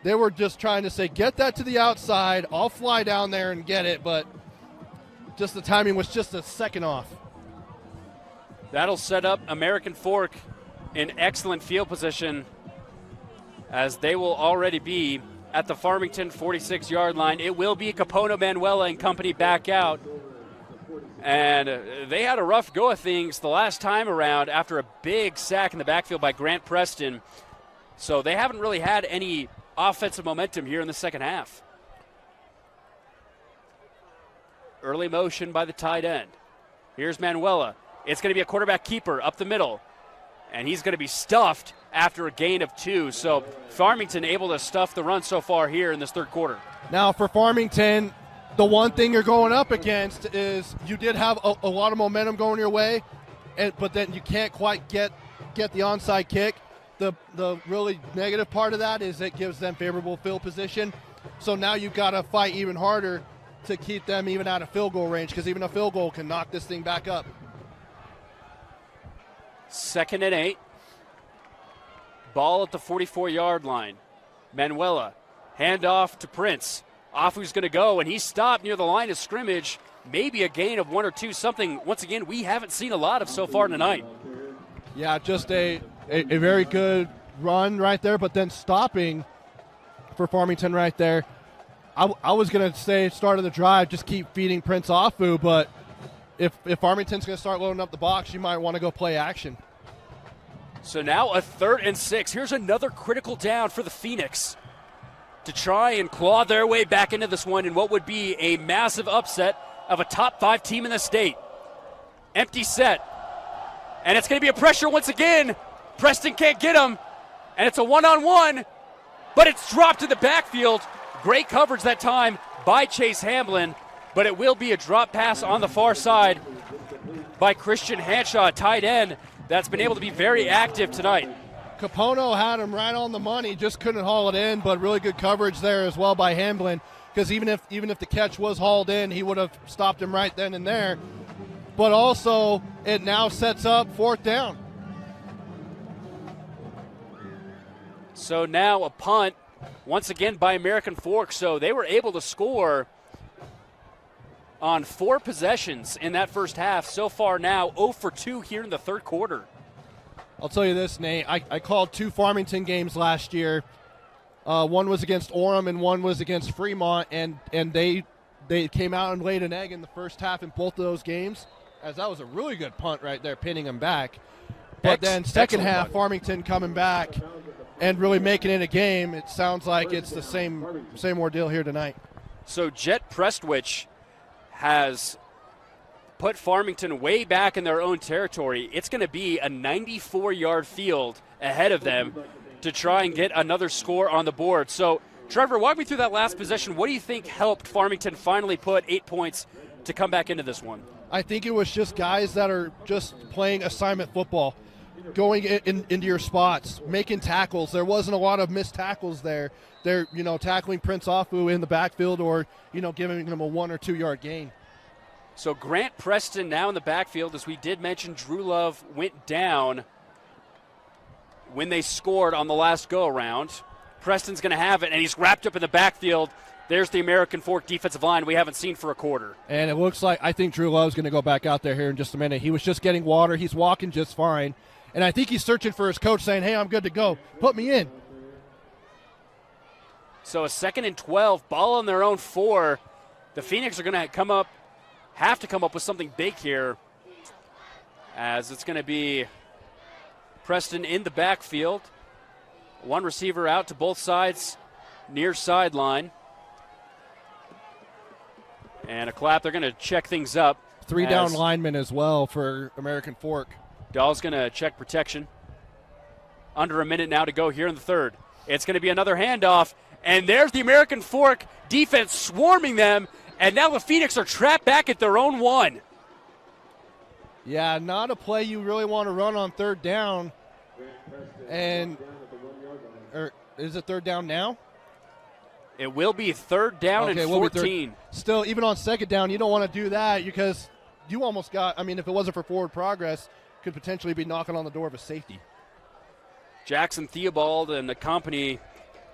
They were just trying to say, get that to the outside. I'll fly down there and get it, but just the timing was just a second off. That'll set up American Fork in excellent field position, as they will already be at the Farmington 46-yard line. It will be Capono, Manuela, and company back out. And they had a rough go of things the last time around after a big sack in the backfield by Grant Preston. So they haven't really had any offensive momentum here in the second half. Early motion by the tight end. Here's Manuela. It's going to be a quarterback keeper up the middle, and he's going to be stuffed after a gain of 2. So Farmington able to stuff the run so far here in this third quarter. Now for Farmington, the one thing you're going up against is you did have a lot of momentum going your way, but then you can't quite get the onside kick. The really negative part of that is it gives them favorable field position. So now you've got to fight even harder to keep them even out of field goal range, because even a field goal can knock this thing back up. 2nd and 8. Ball at the 44-yard line. Manuela, handoff to Prince. Off who's going to go, and he's stopped near the line of scrimmage. Maybe a gain of 1 or 2, something, once again, we haven't seen a lot of so far tonight. Yeah, just a very good run right there, but then stopping for Farmington right there. I was going to say start of the drive, just keep feeding Prince Afu, but if Farmington's going to start loading up the box, you might want to go play action. So now a 3rd and 6. Here's another critical down for the Phoenix to try and claw their way back into this one in what would be a massive upset of a top 5 team in the state. Empty set. And it's going to be a pressure once again. Preston can't get him. And it's a one-on-one, but it's dropped in the backfield. Great coverage that time by Chase Hamblin, but it will be a drop pass on the far side by Christian Hanshaw, tight end, that's been able to be very active tonight. Capono had him right on the money, just couldn't haul it in, but really good coverage there as well by Hamblin, because even if the catch was hauled in, he would have stopped him right then and there. But also, it now sets up 4th down. So now a punt, once again by American Fork. So they were able to score on 4 possessions in that first half. So far now, 0 for 2 here in the third quarter. I'll tell you this, Nate. I called 2 Farmington games last year. One was against Orem and one was against Fremont, and they came out and laid an egg in the first half in both of those games, as that was a really good punt right there, pinning them back. But then second half, punt. Farmington coming back and really making it a game. It sounds like it's the same ordeal here tonight. So Jet Prestwich has put Farmington way back in their own territory. It's going to be a 94-yard field ahead of them to try and get another score on the board. So, Trevor, walk me through that last possession. What do you think helped Farmington finally put 8 points to come back into this one? I think it was just guys that are just playing assignment football, going into your spots, making tackles. There wasn't a lot of missed tackles there. They're, tackling Prince Afu in the backfield or, giving him a 1 or 2 yard gain. So Grant Preston now in the backfield. As we did mention, Drew Love went down when they scored on the last go-around. Preston's going to have it, and he's wrapped up in the backfield. There's the American Fork defensive line we haven't seen for a quarter. And it looks like I think Drew Love's going to go back out there here in just a minute. He was just getting water. He's walking just fine. And I think he's searching for his coach saying, hey, I'm good to go. Put me in. So a 2nd and 12, ball on their own 4. The Phoenix are going to have to come up with something big here, as it's going to be Preston in the backfield. One receiver out to both sides, near sideline. And a clap. They're going to check things up. 3 down linemen as well for American Fork. Dahl's going to check protection. Under a minute now to go here in the third. It's going to be another handoff. And there's the American Fork defense swarming them. And now the Phoenix are trapped back at their own 1. Yeah, not a play you really want to run on 3rd down. And is it 3rd down now? It will be 3rd down and 14. Still, even on 2nd down, you don't want to do that because you almost got, if it wasn't for forward progress, could potentially be knocking on the door of a safety. Jackson Theobald and the company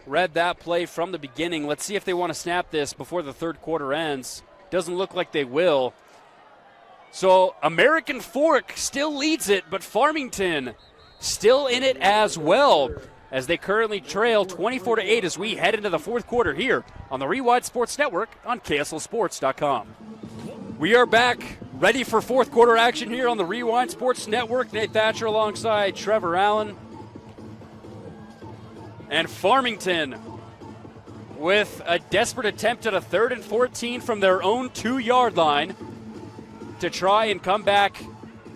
read that play from the beginning. Let's see if they want to snap this before the third quarter ends. Doesn't look like they will. So American Fork still leads it, but Farmington still in it as well, as they currently trail 24-8 as we head into the fourth quarter here on the Rewind Sports Network on KSLSports.com. We are back, ready for fourth quarter action here on the Rewind Sports Network. Nate Thatcher alongside Trevor Allen. And Farmington with a desperate attempt at a 3rd and 14 from their own 2-yard line to try and come back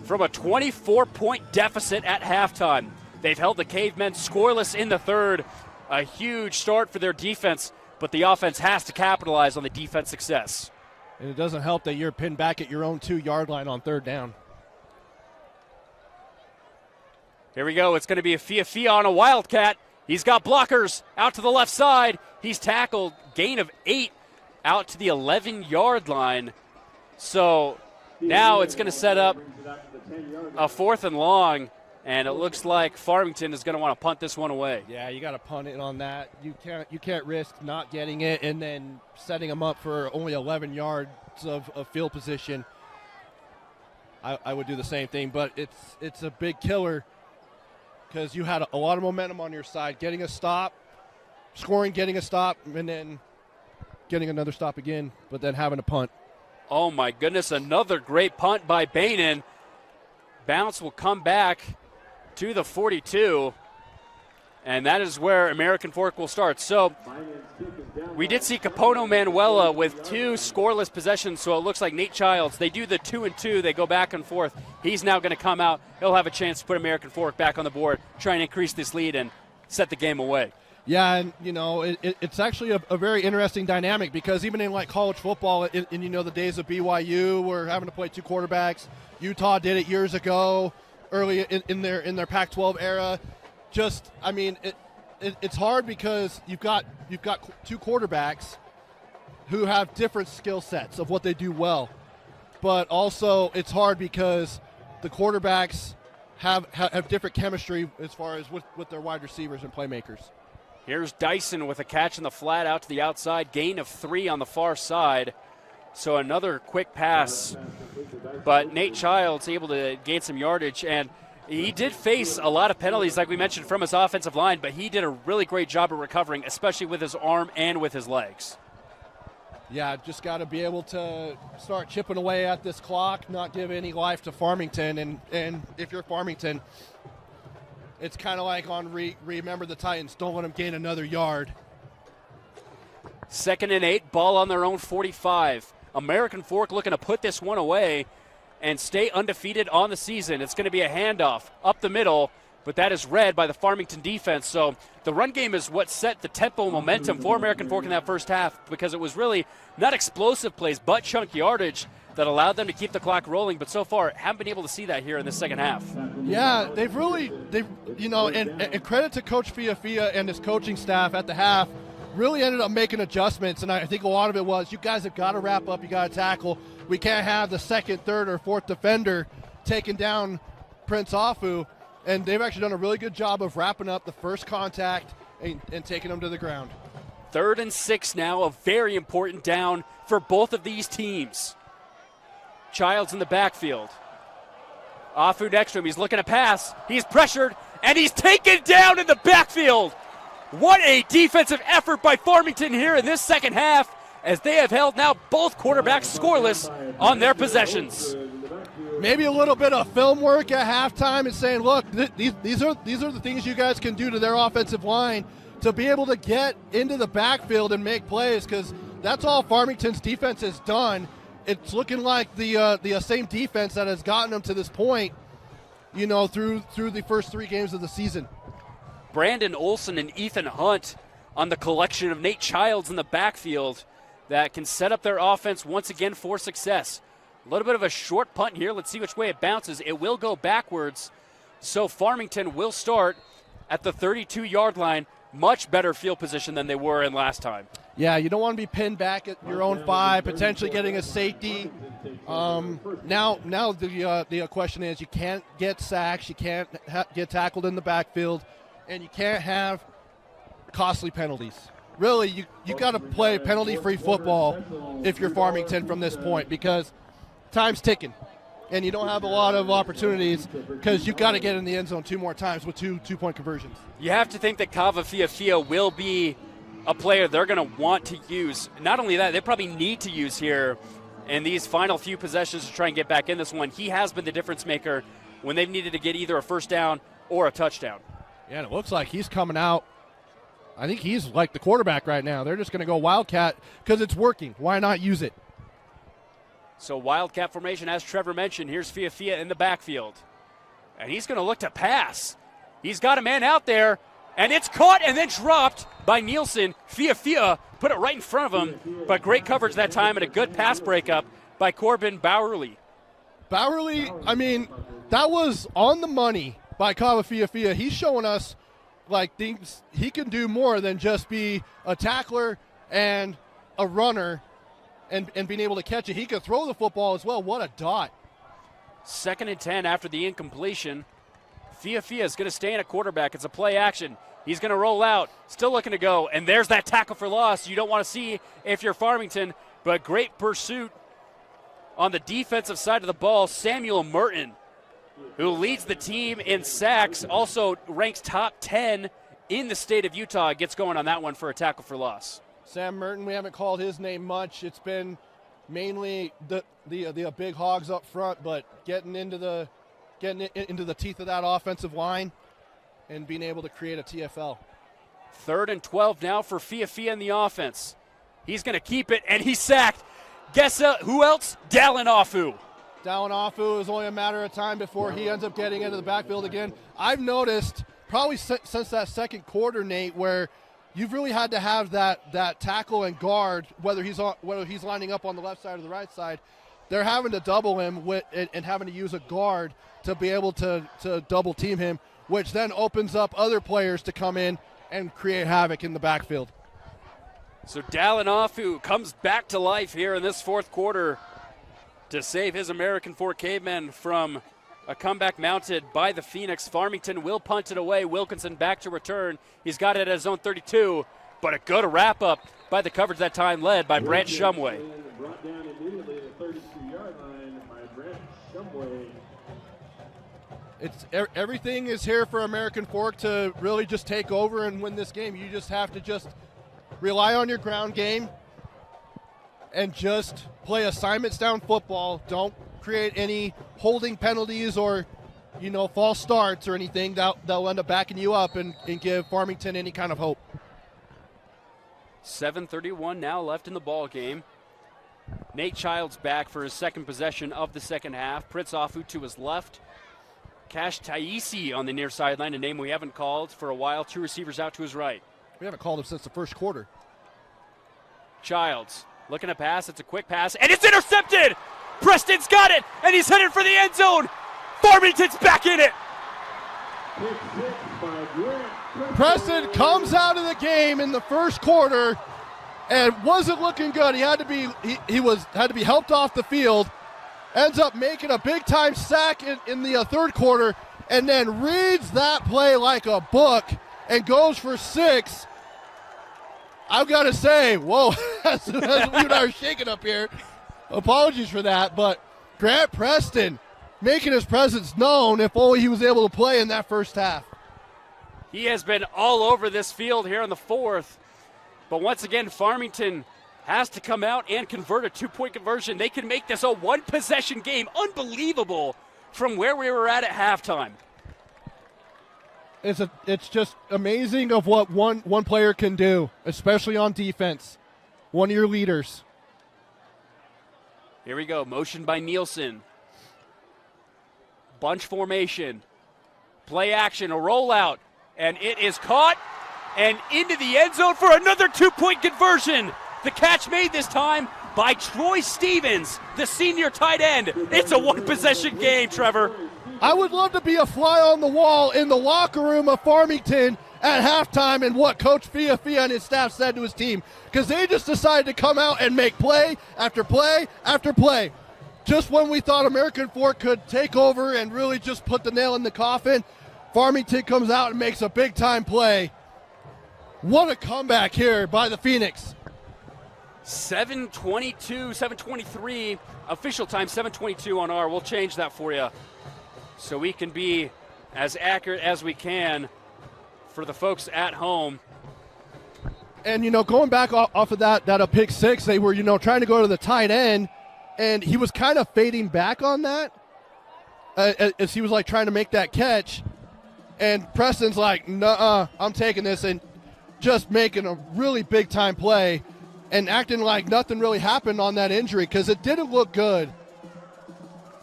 from a 24-point deficit at halftime. They've held the Cavemen scoreless in the third. A huge start for their defense, but the offense has to capitalize on the defense success. And it doesn't help that you're pinned back at your own 2-yard line on third down. Here we go. It's going to be a Fia on a Wildcat. He's got blockers out to the left side. He's tackled. Gain of 8 out to the 11-yard line. So now it's going to set up a 4th and long, and it looks like Farmington is going to want to punt this one away. Yeah, you got to punt it on that. You can't risk not getting it and then setting them up for only 11 yards of field position. I would do the same thing, but it's a big killer because you had a lot of momentum on your side, getting a stop, scoring, getting a stop, and then getting another stop again, but then having a punt. Oh, my goodness, another great punt by Bainan. Bounce will come back to the 42, and that is where American Fork will start. So we did see Capono Manuela with 2 scoreless possessions, so it looks like Nate Childs, they do the 2-2, they go back and forth. He's now going to come out. He'll have a chance to put American Fork back on the board, try and increase this lead and set the game away. Yeah, and, it's actually a very interesting dynamic because even in, like, college football, in the days of BYU, we're having to play 2 quarterbacks. Utah did it years ago, early in their Pac-12 era. It's hard because you've got 2 quarterbacks who have different skill sets of what they do well. But also it's hard because the quarterbacks have different chemistry as far as with their wide receivers and playmakers. Here's Dyson with a catch in the flat out to the outside. Gain of 3 on the far side. So another quick pass. But Nate Childs able to gain some yardage. And he did face a lot of penalties, like we mentioned, from his offensive line. But he did a really great job of recovering, especially with his arm and with his legs. Yeah, just got to be able to start chipping away at this clock, not give any life to Farmington. And if you're Farmington, it's kind of like on Remember the Titans. Don't let them gain another yard. 2nd and 8, ball on their own 45. American Fork looking to put this one away and stay undefeated on the season. It's going to be a handoff up the middle, but that is read by the Farmington defense. So the run game is what set the tempo and momentum for American Fork in that first half because it was really not explosive plays, but chunk yardage that allowed them to keep the clock rolling. But so far, haven't been able to see that here in the second half. Yeah, they've and credit to Coach Fia and his coaching staff at the half, really ended up making adjustments. And I think a lot of it was, you guys have got to wrap up, you got to tackle. We can't have the 2nd, 3rd, or 4th defender taking down Prince Afu. And they've actually done a really good job of wrapping up the first contact and taking them to the ground. 3rd and 6 now, a very important down for both of these teams. Childs in the backfield. Afu next to him. He's looking to pass. He's pressured, and he's taken down in the backfield. What a defensive effort by Farmington here in this second half, as they have held now both quarterbacks scoreless on their possessions. Maybe a little bit of film work at halftime and saying, look, these are the things you guys can do to their offensive line to be able to get into the backfield and make plays, because that's all Farmington's defense has done. It's looking like the same defense that has gotten them to this point, through the first 3 games of the season. Brandon Olson and Ethan Hunt on the collection of Nate Childs in the backfield that can set up their offense once again for success. A little bit of a short punt here. Let's see which way it bounces. It will go backwards. So Farmington will start at the 32-yard line. Much better field position than they were in last time. Yeah, you don't want to be pinned back at your own 5, potentially getting a safety. Now the question is, you can't get sacks, you can't get tackled in the backfield, and you can't have costly penalties. Really, you got to play penalty-free football if you're Farmington from this point, because time's ticking. And you don't have a lot of opportunities because you've got to get in the end zone 2 more times with two-point conversions. You have to think that Cavemen will be a player they're going to want to use. Not only that, they probably need to use here in these final few possessions to try and get back in this one. He has been the difference maker when they've needed to get either a first down or a touchdown. Yeah, and it looks like he's coming out. I think he's like the quarterback right now. They're just going to go Wildcat because it's working. Why not use it? So Wildcat formation, as Trevor mentioned. Here's Fiafia in the backfield. And he's going to look to pass. He's got a man out there, and it's caught and then dropped by Nielsen. Fiafia put it right in front of him, but great coverage that time and a good pass breakup by Corbin Bowerly. Bowerly, I mean, that was on the money by Fiafia. He's showing us like things he can do more than just be a tackler and a runner and being able to catch it. He could throw the football as well. What a dot. 2nd and 10 after the incompletion. Fiafia is going to stay in a quarterback. It's a play action. He's going to roll out, still looking to go, and there's that tackle for loss you don't want to see if you're Farmington, but great pursuit on the defensive side of the ball. Samuel Merton, who leads the team in sacks, also ranks top 10 in the state of Utah, gets going on that one for a tackle for loss. Sam Merton, we haven't called his name much. It's been mainly the big hogs up front, but getting into the teeth of that offensive line and being able to create a TFL. 3rd and 12 now for Fiafia in the offense. He's going to keep it, and he's sacked. Guess who else? Dallin Afu. Dallin Afu, is only a matter of time before he ends up getting into the backfield again. I've noticed probably since that second quarter, Nate, where you've really had to have that tackle and guard, whether he's lining up on the left side or the right side. They're having to double him and having to use a guard to be able to double team him, which then opens up other players to come in and create havoc in the backfield. So Dallin Afu comes back to life here in this 4th quarter to save his American Fork Cavemen from a comeback mounted by the Phoenix. Farmington will punt it away. Wilkinson back to return. He's got it at his own 32, but a good wrap-up by the coverage that time led by Brant Shumway. Brought down immediately at the 32-yard line by Brant Shumway. It's everything is here for American Fork to really just take over and win this game. You just have to just rely on your ground game and just play assignments down football. Don't create any holding penalties or, false starts or anything that'll end up backing you up and give Farmington any kind of hope. 7:31 now left in the ball game. Nate Childs back for his second possession of the second half. Prince Afu to his left. Cash Taisi on the near sideline, a name we haven't called for a while. 2 receivers out to his right. We haven't called him since the first quarter. Childs looking to pass. It's a quick pass, and it's intercepted! Preston's got it, and he's headed for the end zone. Farmington's back in it. Preston comes out of the game in the first quarter and wasn't looking good. He had to be had to be helped off the field. Ends up making a big time sack in the 3rd quarter, and then reads that play like a book and goes for 6. I've got to say, whoa, as we are shaking up here. Apologies for that, but Grant Preston making his presence known, if only he was able to play in that first half. He has been all over this field here in the 4th. But once again, Farmington has to come out and convert a 2-point conversion. They can make this a 1-possession game. Unbelievable from where we were at halftime. It's just amazing of what one player can do, especially on defense. One of your leaders. Here we go. Motion by Nielsen. Bunch formation. Play action, a rollout. And it is caught and into the end zone for another 2-point conversion. The catch made this time by Troy Stevens, the senior tight end. It's a 1-possession game, Trevor. I would love to be a fly on the wall in the locker room of Farmington at halftime and what Coach Fiafia and his staff said to his team, because they just decided to come out and make play after play after play. Just when we thought American Fork could take over and really just put the nail in the coffin, Farmington comes out and makes a big-time play. What a comeback here by the Phoenix. 7:22, 7:23 official time, 7:22 on our. We'll change that for you so we can be as accurate as we can for the folks at home. And, going back off of that a pick six, they were, trying to go to the tight end, and he was kind of fading back on that as he was, like, trying to make that catch. And Preston's like, nuh-uh, I'm taking this, and just making a really big-time play and acting like nothing really happened on that injury because it didn't look good.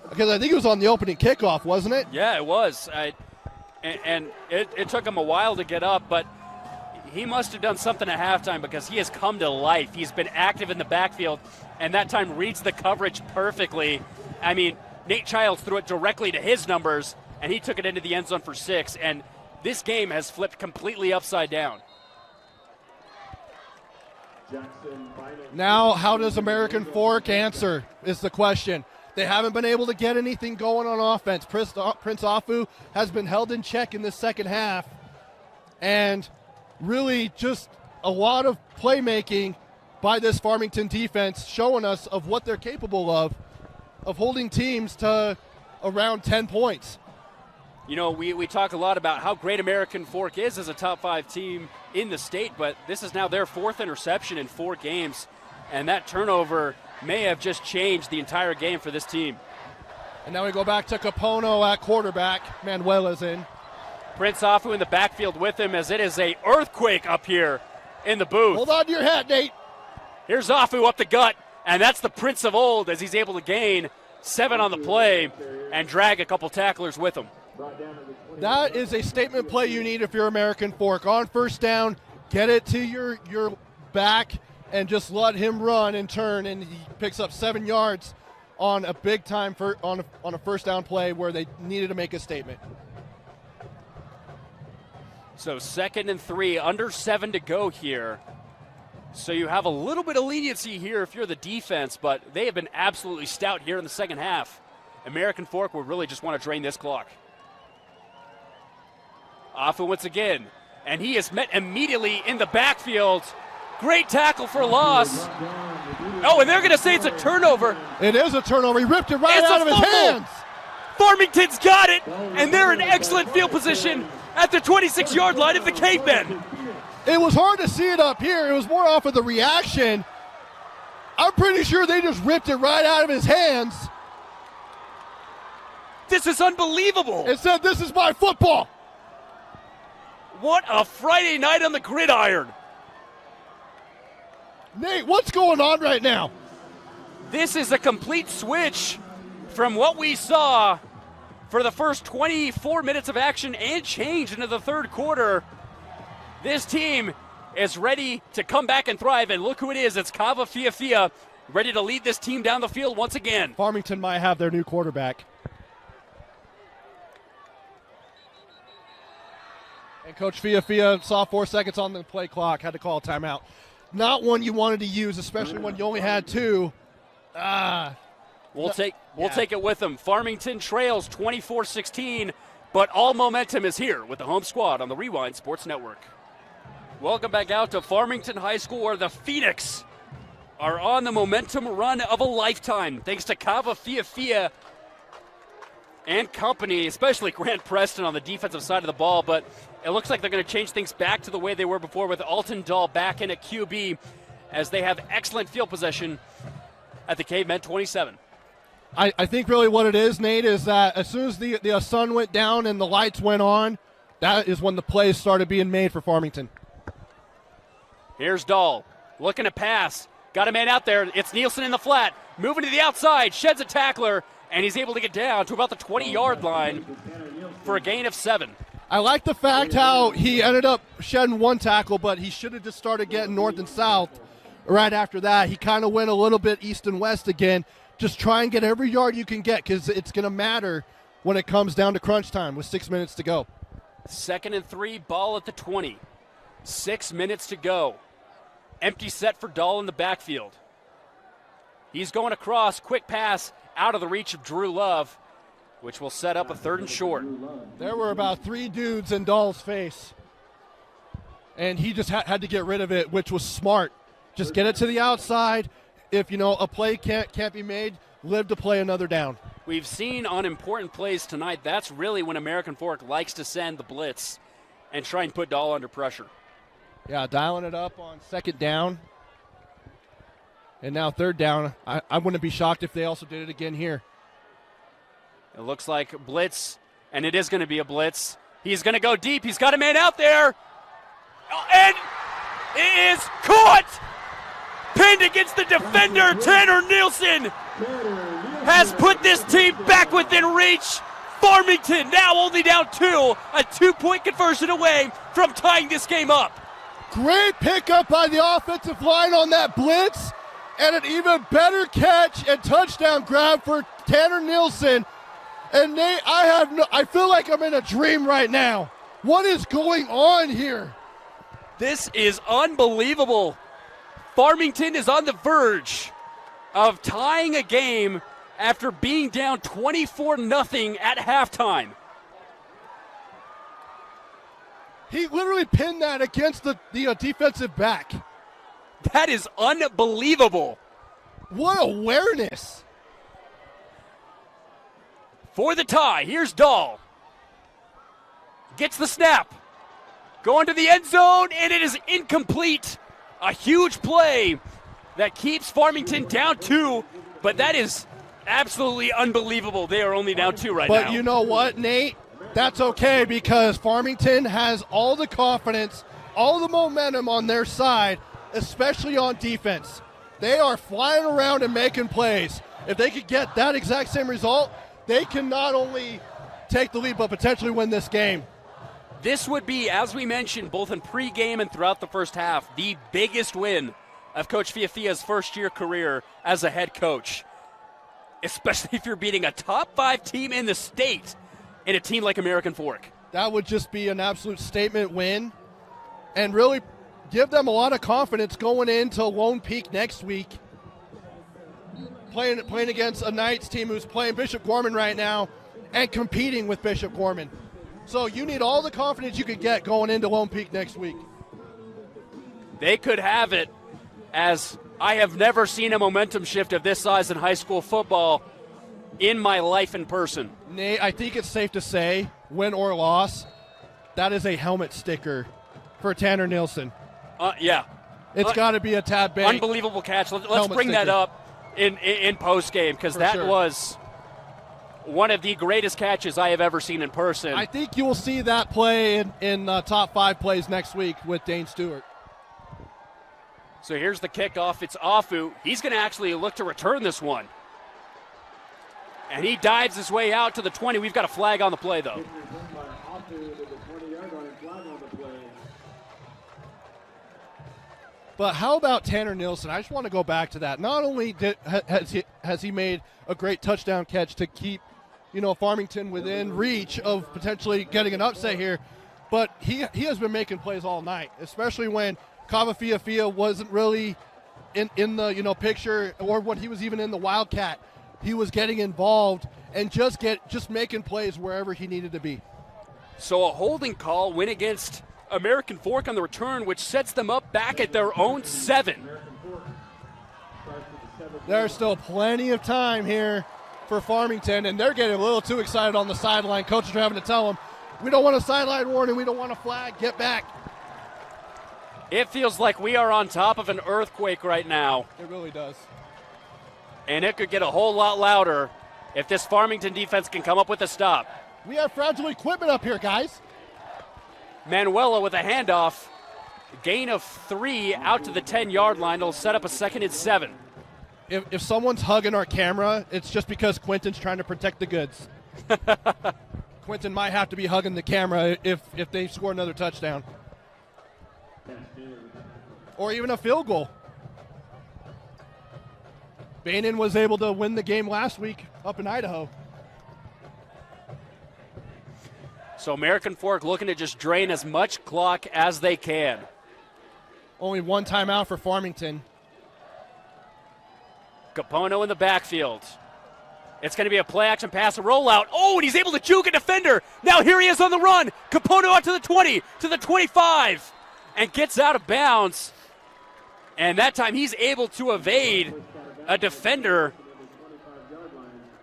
Because I think it was on the opening kickoff, wasn't it? Yeah, it was. And it took him a while to get up, but he must have done something at halftime because he has come to life. He's been active in the backfield, and that time reads the coverage perfectly. I mean, Nate Childs threw it directly to his numbers, and he took it into the end zone for 6, and this game has flipped completely upside down. Now, how does American Fork answer is the question. They haven't been able to get anything going on offense. Prince Afu has been held in check in the second half, and really just a lot of playmaking by this Farmington defense showing us of what they're capable of holding teams to around 10 points. We talk a lot about how great American Fork is as a top 5 team in the state, but this is now their 4th interception in 4 games, and that turnover may have just changed the entire game for this team. And now we go back to Capono at quarterback. Manuela's in. Prince Afu in the backfield with him as it is a earthquake up here in the booth. Hold on to your hat, Nate. Here's Afu up the gut, and that's the Prince of old as he's able to gain 7 on the play and drag a couple tacklers with him. That is a statement play you need if you're American Fork. On first down, get it to your back and just let him run and turn, and he picks up 7 yards on a big time on a first down play where they needed to make a statement. So 2nd and 3, under 7 to go here. So you have a little bit of leniency here if you're the defense, but they have been absolutely stout here in the second half. American Fork will really just want to drain this clock. Afu once again, and he is met immediately in the backfield. Great tackle for loss. Oh, and they're going to say it's a turnover. It is a turnover. He ripped it right out of his hands. Farmington's got it, and they're in excellent field position at the 26-yard line of the Cavemen. It was hard to see it up here. It was more off of the reaction. I'm pretty sure they just ripped it right out of his hands. This is unbelievable. It said, "This is my football." What a Friday night on the gridiron. Nate, what's going on right now? This is a complete switch from what we saw for the first 24 minutes of action and change into the third quarter. This team is ready to come back and thrive, and look who it is. It's Kava Fiafia, ready to lead this team down the field once again. Farmington might have their new quarterback. And Coach Fiafia saw 4 seconds on the play clock, had to call a timeout. Not one you wanted to use, especially when you only had 2. We'll take it with them. Farmington trails 24-16, but all momentum is here with the home squad on the Rewind Sports Network. Welcome back out to Farmington High School, where the Phoenix are on the momentum run of a lifetime, thanks to Kava Fiafia and company, especially Grant Preston on the defensive side of the ball. But it looks like they're going to change things back to the way they were before, with Alton Dahl back in at QB, as they have excellent field possession at the Cavemen 27. I think really what it is, Nate, is that as soon as the sun went down and the lights went on, that is when the plays started being made for Farmington. Here's Dahl looking to pass. Got a man out there. It's Nielsen in the flat. Moving to the outside. Sheds a tackler. And he's able to get down to about the 20-yard line for a gain of 7. I like the fact how he ended up shedding 1 tackle, but he should have just started getting north and south right after that. He kind of went a little bit east and west again. Just try and get every yard you can get, because it's going to matter when it comes down to crunch time with 6 minutes to go. 2nd and 3, ball at the 20. 6 minutes to go. Empty set for Dahl in the backfield. He's going across, quick pass out of the reach of Drew Love, which will set up a 3rd and short. There were about 3 dudes in Dahl's face. And he just had to get rid of it, which was smart. Just get it to the outside. If, a play can't be made, live to play another down. We've seen on important plays tonight, that's really when American Fork likes to send the blitz and try and put Dahl under pressure. Yeah, dialing it up on second down. And now third down. I wouldn't be shocked if they also did it again here. It looks like blitz, and it is going to be a blitz. He's going to go deep. He's got a man out there. And it is caught! Pinned against the defender, Tanner Nielsen has put this team back within reach. Farmington now only down 2, a 2-point conversion away from tying this game up. Great pickup by the offensive line on that blitz, and an even better catch and touchdown grab for Tanner Nielsen. And Nate, I feel like I'm in a dream right now. What is going on here? This is unbelievable. Farmington is on the verge of tying a game after being down 24-0 at halftime. He literally pinned that against the defensive back. That is unbelievable. What awareness. For the tie, here's Dahl. Gets the snap. Going to the end zone, and it is incomplete. A huge play that keeps Farmington down 2, but that is absolutely unbelievable. They are only down 2 right now. But you know what, Nate? That's okay because Farmington has all the confidence, all the momentum on their side, especially on defense. They are flying around and making plays. If they could get that exact same result, they can not only take the lead but potentially win this game. This would be, as we mentioned, both in pregame and throughout the first half, the biggest win of Coach Fiafia's first-year career as a head coach, especially if you're beating a top-5 team in the state and a team like American Fork. That would just be an absolute statement win and really give them a lot of confidence going into Lone Peak next week, playing against a Knights team who's playing Bishop Gorman right now and competing with Bishop Gorman. So you need all the confidence you could get going into Lone Peak next week. They could have it, as I have never seen a momentum shift of this size in high school football in my life in person. Nate, I think it's safe to say, win or loss, that is a helmet sticker for Tanner Nielsen. Yeah. It's got to be a Tab Bank. Unbelievable catch. Let's bring that up in post-game because that was one of the greatest catches I have ever seen in person. I think you will see that play in top 5 plays next week with Dane Stewart. So here's the kickoff. It's Afu. He's going to actually look to return this one. And he dives his way out to the 20. We've got a flag on the play, though. But how about Tanner Nielsen? I just want to go back to that. Not only has he made a great touchdown catch to keep, Farmington within reach of potentially getting an upset here, but he has been making plays all night, especially when Kava Fiafia wasn't really in the picture, or when he was even in the Wildcat. He was getting involved and just making plays wherever he needed to be. So a holding call went against American Fork on the return, which sets them up back at their own 7. There's still plenty of time here for Farmington, and they're getting a little too excited on the sideline. Coaches are having to tell them, we don't want a sideline warning, we don't want a flag, get back. It feels like we are on top of an earthquake right now. It really does. And it could get a whole lot louder if this Farmington defense can come up with a stop. We have fragile equipment up here, guys. Manuela with a handoff. Gain of 3 out to the 10-yard line. It'll set up a 2nd and 7. If someone's hugging our camera, it's just because Quentin's trying to protect the goods. Quentin might have to be hugging the camera if they score another touchdown. Or even a field goal. Bainan was able to win the game last week up in Idaho. So American Fork looking to just drain as much clock as they can. Only one timeout for Farmington. Capono in the backfield. It's going to be a play-action pass, a rollout. Oh, and he's able to juke a defender. Now here he is on the run. Capono out to the 20, to the 25. and gets out of bounds. And that time he's able to evade a defender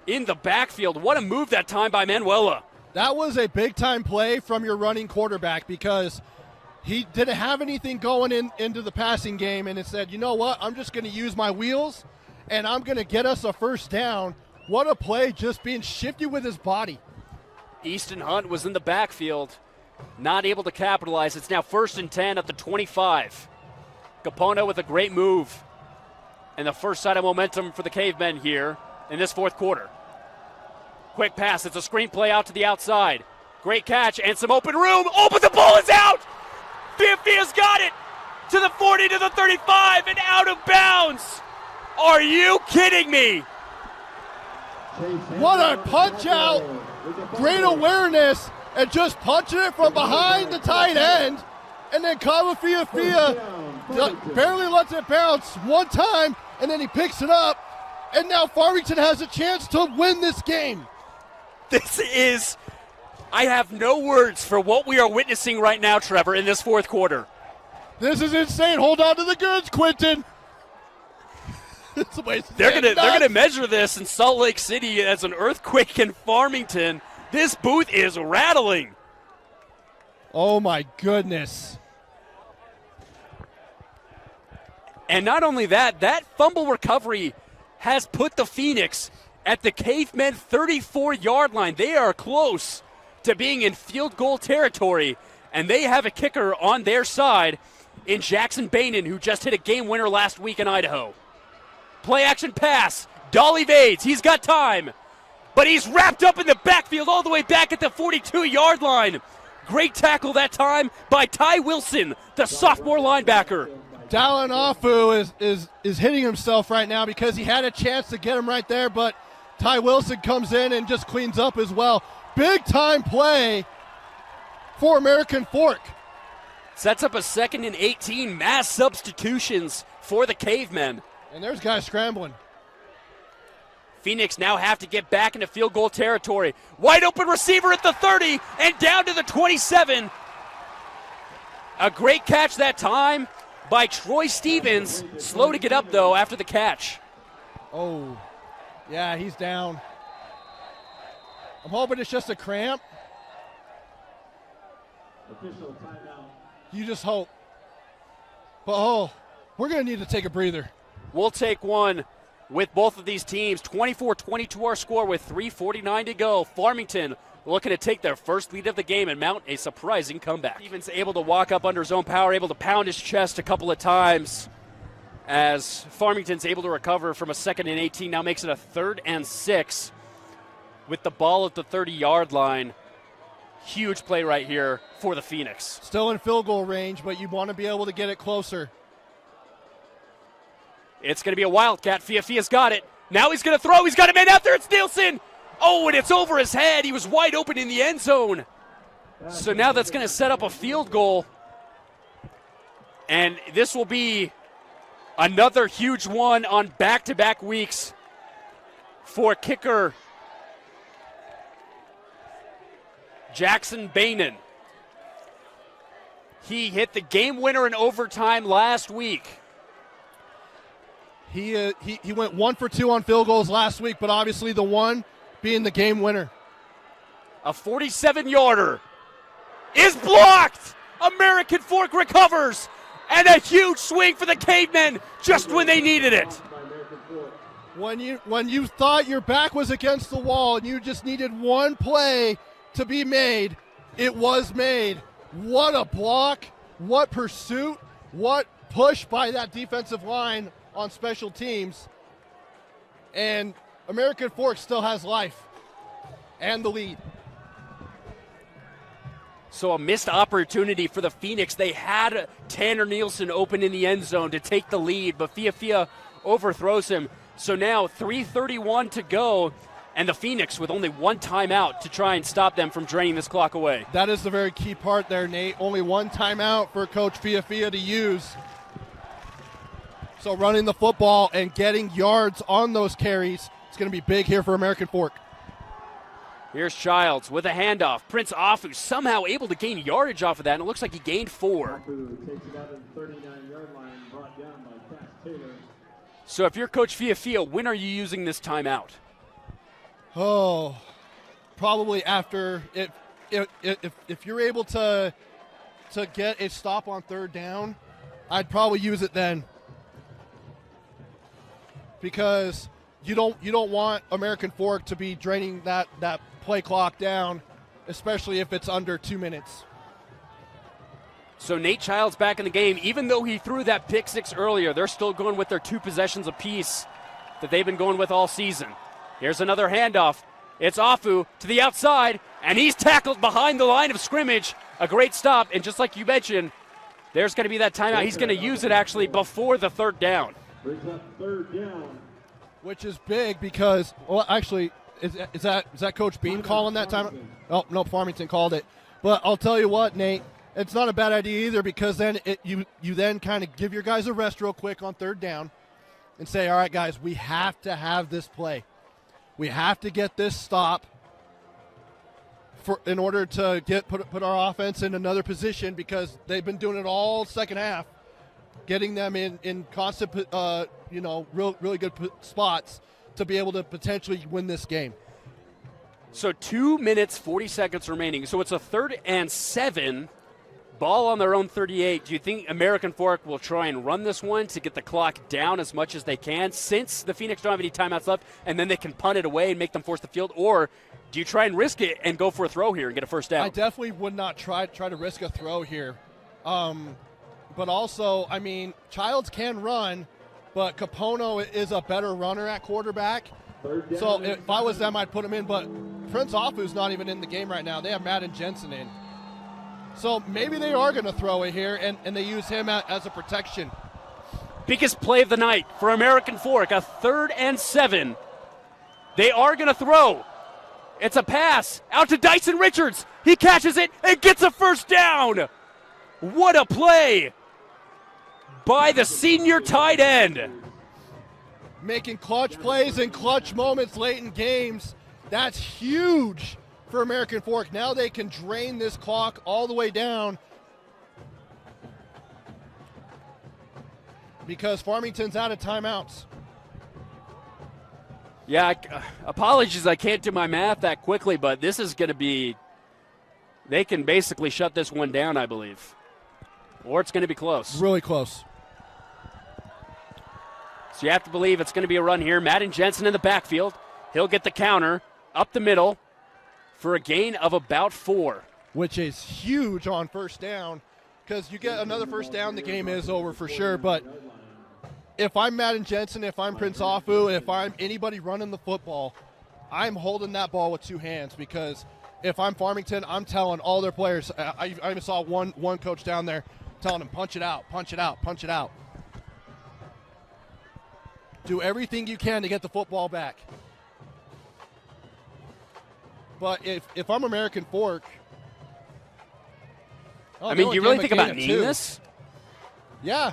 in the backfield. What a move that time by Manuela. That was a big-time play from your running quarterback because he didn't have anything going into the passing game, and it said, you know what, I'm just going to use my wheels, and I'm going to get us a first down. What a play, just being shifty with his body. Easton Hunt was in the backfield, not able to capitalize. It's now 1st and 10 at the 25. Capona with a great move. And the first sign of momentum for the Cavemen here in this fourth quarter. Quick pass. It's a screen play out to the outside. Great catch and some open room. Oh, but the ball is out. Fiafia's got it to the 40, to the 35, and out of bounds. Are you kidding me? What a punch out. Great awareness and just punching it from behind the tight end. And then Kava Fiafia barely lets it bounce one time, and then he picks it up. And now Farmington has a chance to win this game. I have no words for what we are witnessing right now, Trevor, in this fourth quarter. This is insane. Hold on to the goods, Quentin. They're gonna measure this in Salt Lake City as an earthquake in Farmington. This booth is rattling. Oh my goodness. And not only that, that fumble recovery has put the Phoenix at the Cavemen 34-yard line. They are close to being in field goal territory, and they have a kicker on their side in Jackson Bainan, who just hit a game winner last week in Idaho. Play action pass. Dahl evades. He's got time, but he's wrapped up in the backfield all the way back at the 42-yard line. Great tackle that time by Ty Wilson, the sophomore linebacker. Dallin Afu is hitting himself right now because he had a chance to get him right there, but Ty Wilson comes in and just cleans up as well. Big time play for American Fork. Sets up a 2nd and 18, mass substitutions for the Cavemen. And there's guys scrambling. Phoenix now have to get back into field goal territory. Wide open receiver at the 30 and down to the 27. A great catch that time by Troy Stevens. Slow to get up, though, after the catch. Oh, yeah, he's down. I'm hoping it's just a cramp. Official timeout. You just hope. But, we're going to need to take a breather. We'll take one with both of these teams. 24-22 our score with 3:49 to go. Farmington looking to take their first lead of the game and mount a surprising comeback. Stevens able to walk up under his own power, able to pound his chest a couple of times as Farmington's able to recover from a 2nd and 18. Now makes it a 3rd and 6 with the ball at the 30-yard line. Huge play right here for the Phoenix. Still in field goal range, but you want to be able to get it closer. It's going to be a wildcat. Fiafia's got it. Now he's going to throw. He's got a man out there. It's Nielsen. Oh, and it's over his head. He was wide open in the end zone. So now that's going to set up a field goal. And this will be another huge one on back-to-back weeks for kicker Jackson Bainan. He hit the game winner in overtime last week. He went 1 for 2 on field goals last week, but obviously the one being the game winner. A 47-yarder is blocked. American Fork recovers. And a huge swing for the Cavemen just when they needed it. When you thought your back was against the wall and you just needed one play to be made, it was made. What a block, what pursuit, what push by that defensive line on special teams. And American Fork still has life and the lead. So a missed opportunity for the Phoenix. They had Tanner Nielsen open in the end zone to take the lead, but Fiafia overthrows him. So now 3:31 to go, and the Phoenix with only one timeout to try and stop them from draining this clock away. That is the very key part there, Nate. Only one timeout for Coach Fiafia to use. So running the football and getting yards on those carries is going to be big here for American Fork. Here's Childs with a handoff. Prince Afu somehow able to gain yardage off of that, and it looks like he gained 4. Afu takes it out of the 39-yard line, brought down by Cass Taylor. So if you're Coach Fiafia, when are you using this timeout? Oh, probably after if you're able to get a stop on third down, I'd probably use it then. Because you don't want American Fork to be draining that play clock down, especially if it's under 2 minutes. So Nate Childs back in the game. Even though he threw that pick 6 earlier, they're still going with their 2 possessions apiece that they've been going with all season. Here's another handoff. It's Afu to the outside, and he's tackled behind the line of scrimmage. A great stop, and just like you mentioned, there's going to be that timeout. He's going to use it actually before the third down. Brings up third down. Which is big because, well, actually, is that Coach Bean calling that time? Oh, no, Farmington called it. But I'll tell you what, Nate, it's not a bad idea either, because then you then kind of give your guys a rest real quick on third down and say, all right, guys, we have to have this play. We have to get this stop in order to put our offense in another position, because they've been doing it all second half, getting them in constant, really good spots to be able to potentially win this game. So 2 minutes, 40 seconds remaining. So it's a 3rd and 7. Ball on their own 38. Do you think American Fork will try and run this one to get the clock down as much as they can, since the Phoenix don't have any timeouts left, and then they can punt it away and make them force the field? Or do you try and risk it and go for a throw here and get a first down? I definitely would not try to risk a throw here. But also, I mean, Childs can run, but Capono is a better runner at quarterback. So if I was them, I'd put him in. But Prince Afu's not even in the game right now. They have Madden Jensen in. So maybe they are going to throw it here, and they use him as a protection. Biggest play of the night for American Fork, a 3rd and 7. They are going to throw. It's a pass out to Dyson Richards. He catches it and gets a first down. What a play by the senior tight end. Making clutch plays and clutch moments late in games. That's huge for American Fork. Now they can drain this clock all the way down, because Farmington's out of timeouts. Yeah, apologies, I can't do my math that quickly, but this is going to be, they can basically shut this one down, I believe. Or it's going to be close. Really close. So you have to believe it's going to be a run here. Madden Jensen in the backfield. He'll get the counter up the middle for a gain of about 4. Which is huge on first down, because you get another first down, the game is over for sure. But if I'm Madden Jensen, if I'm Prince Afu, if I'm anybody running the football, I'm holding that ball with 2 hands, because if I'm Farmington, I'm telling all their players. I even saw one coach down there telling them, punch it out, punch it out, punch it out. Do everything you can to get the football back. But if I'm American Fork, I mean, you really think about needing this? Yeah,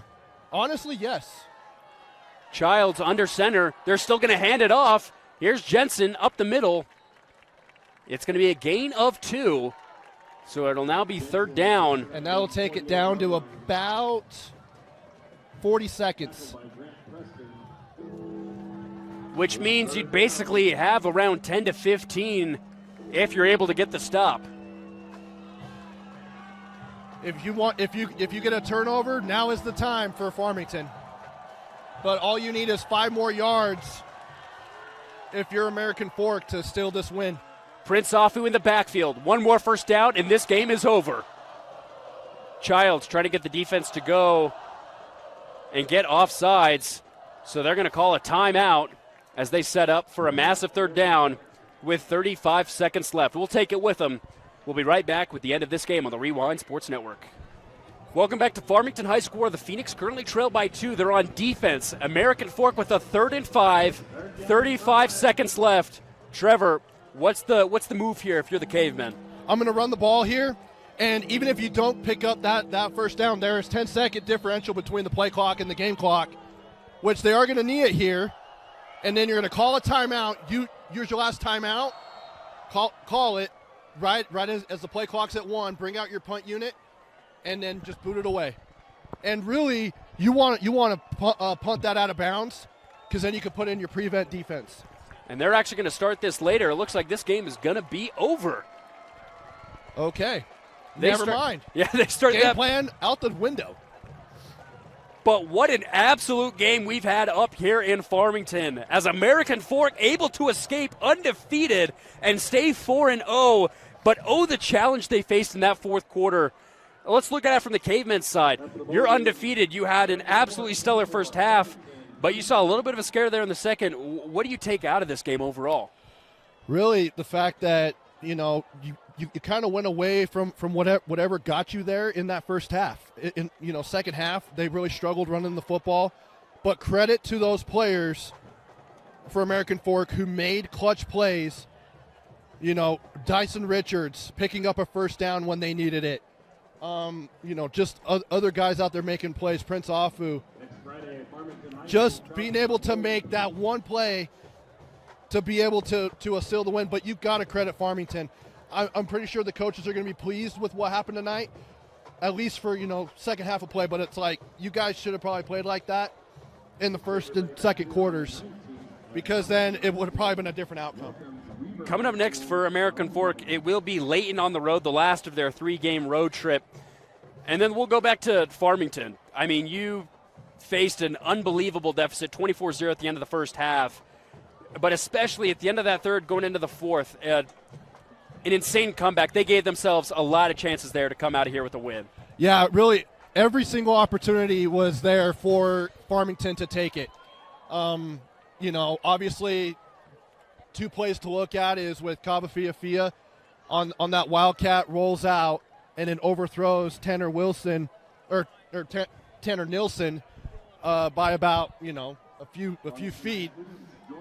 honestly, yes. Childs under center. They're still going to hand it off. Here's Jensen up the middle. It's going to be a gain of 2. So it'll now be 3rd down. And that'll take it down to about 40 seconds. Which means you'd basically have around 10 to 15 if you're able to get the stop. If you get a turnover, now is the time for Farmington. But all you need is 5 more yards if you're American Fork to steal this win. Prince Afu in the backfield. One more first down, and this game is over. Childs trying to get the defense to go and get offsides. So they're going to call a timeout as they set up for a massive 3rd down with 35 seconds left. We'll take it with them. We'll be right back with the end of this game on the Rewind Sports Network. Welcome back to Farmington High School, where the Phoenix currently trail by 2. They're on defense. American Fork with a 3rd and 5, 35 seconds left. Trevor, what's the move here if you're the Cavemen? I'm going to run the ball here, and even if you don't pick up that first down, there is 10-second differential between the play clock and the game clock, which they are going to need it here. And then you're going to call a timeout. Use your last timeout. call it right as the play clock's at 1. Bring out your punt unit, and then just boot it away. And really, you want to punt that out of bounds, because then you can put in your prevent defense. And they're actually going to start this later. It looks like this game is going to be over. Okay. Never mind. Yeah, they start Game plan out the window. But what an absolute game we've had up here in Farmington, as American Fork able to escape undefeated and stay 4-0, but the challenge they faced in that fourth quarter. Let's look at it from the Cavemen side. You're undefeated. You had an absolutely stellar first half, but you saw a little bit of a scare there in the second. What do you take out of this game overall? Really, the fact that, you kind of went away from whatever got you there in that first half. In second half, they really struggled running the football. But credit to those players for American Fork who made clutch plays. Dyson Richards picking up a first down when they needed it. Just other guys out there making plays. Prince Afu. Just being able to make that one play to be able to seal the win. But you've got to credit Farmington. I'm pretty sure the coaches are going to be pleased with what happened tonight, at least for, second half of play. But it's like, you guys should have probably played like that in the first and second quarters, because then it would have probably been a different outcome. Coming up next for American Fork, it will be Layton on the road, the last of their 3-game road trip. And then we'll go back to Farmington. I mean, you faced an unbelievable deficit, 24-0 at the end of the first half. But especially at the end of that third, going into the fourth, an insane comeback. They gave themselves a lot of chances there to come out of here with a win. Yeah, really, every single opportunity was there for Farmington to take it. Obviously, 2 plays to look at is with Kavafia on that Wildcat, rolls out and then overthrows Tanner Nilsson by about a few feet.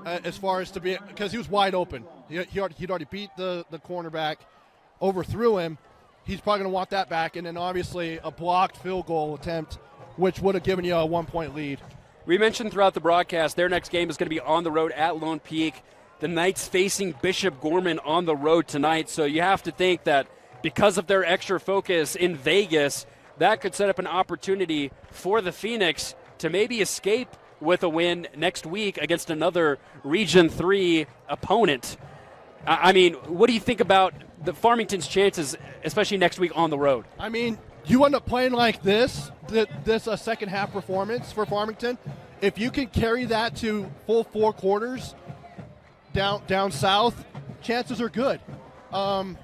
As far as to be, because he was wide open. He'd already beat the cornerback, overthrew him. He's probably going to want that back. And then obviously a blocked field goal attempt, which would have given you a 1-point lead. We mentioned throughout the broadcast their next game is going to be on the road at Lone Peak. The Knights facing Bishop Gorman on the road tonight. So you have to think that because of their extra focus in Vegas, that could set up an opportunity for the Phoenix to maybe escape with a win next week against another Region 3 opponent. I mean, what do you think about the Farmington's chances, especially next week on the road? I mean, you end up playing like this second half performance for Farmington. If you can carry that to full 4 quarters down south, chances are good. But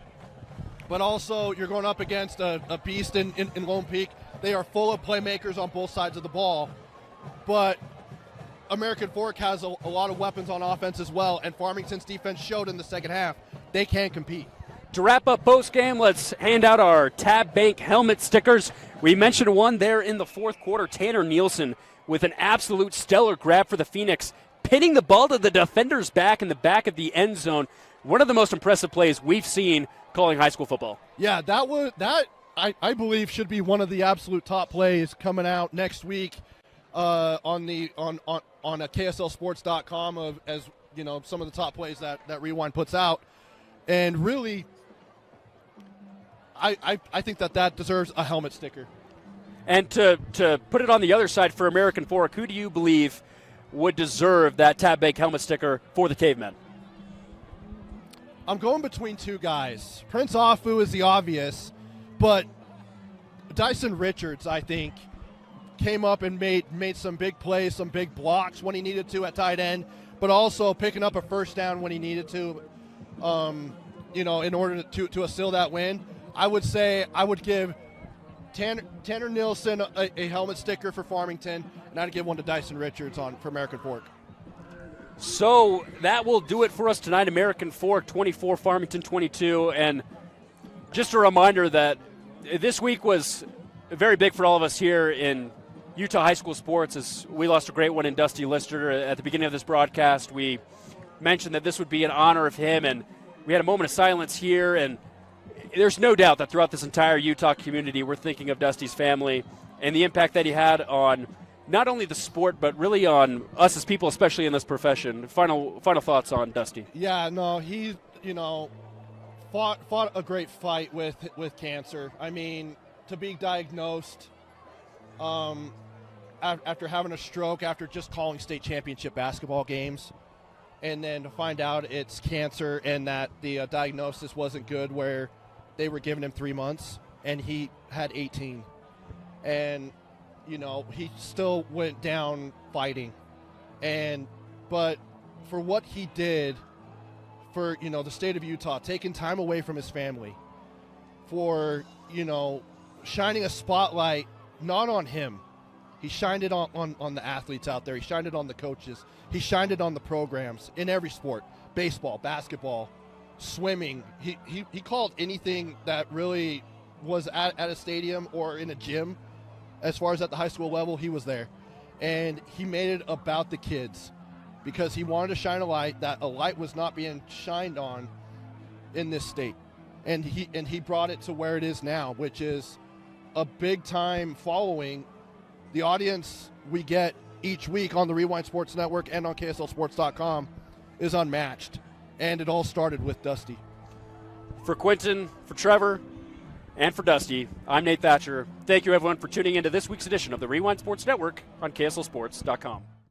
also, you're going up against a beast in Lone Peak. They are full of playmakers on both sides of the ball. But American Fork has a lot of weapons on offense as well, and Farmington's defense showed in the second half they can compete. To wrap up post-game, let's hand out our Tab Bank helmet stickers. We mentioned one there in the fourth quarter, Tanner Nilsson with an absolute stellar grab for the Phoenix, pinning the ball to the defender's back in the back of the end zone. One of the most impressive plays we've seen calling high school football. Yeah, I believe should be one of the absolute top plays coming out next week on KSLSports.com as some of the top plays that Rewind puts out. And really, I think that deserves a helmet sticker. And to put it on the other side for American Fork, who do you believe would deserve that Tab Bank helmet sticker for the Cavemen? I'm going between 2 guys. Prince Afu is the obvious, but Dyson Richards, I think, came up and made some big plays, some big blocks when he needed to at tight end, but also picking up a first down when he needed to, in order to seal that win. I would say I would give Tanner Nilsson a helmet sticker for Farmington, and I'd give one to Dyson Richards for American Fork. So that will do it for us tonight. American Fork 24, Farmington 22. And just a reminder that this week was very big for all of us here in Utah high school sports, as we lost a great one in Dusty Lister. At the beginning of this broadcast, we mentioned that this would be in honor of him, and we had a moment of silence here. And there's no doubt that throughout this entire Utah community, we're thinking of Dusty's family and the impact that he had on not only the sport, but really on us as people, especially in this profession. Final thoughts on Dusty. Yeah, no, fought a great fight with cancer. I mean, to be diagnosed after having a stroke, after just calling state championship basketball games, and then to find out it's cancer and that the diagnosis wasn't good, where they were giving him 3 months and he had 18. And, you know, he still went down fighting. But for what he did for, you know, the state of Utah, taking time away from his family, for, you know, shining a spotlight not on him. He shined it on the athletes out there. He shined it on the coaches. He shined it on the programs in every sport: baseball, basketball, swimming. He called anything that really was at a stadium or in a gym. As far as at the high school level, he was there. And he made it about the kids because he wanted to shine a light that a light was not being shined on in this state. And he brought it to where it is now, which is a big-time following. The audience we get each week on the Rewind Sports Network and on KSLSports.com is unmatched. And it all started with Dusty. For Quentin, for Trevor, and for Dusty, I'm Nate Thatcher. Thank you, everyone, for tuning into this week's edition of the Rewind Sports Network on KSLSports.com.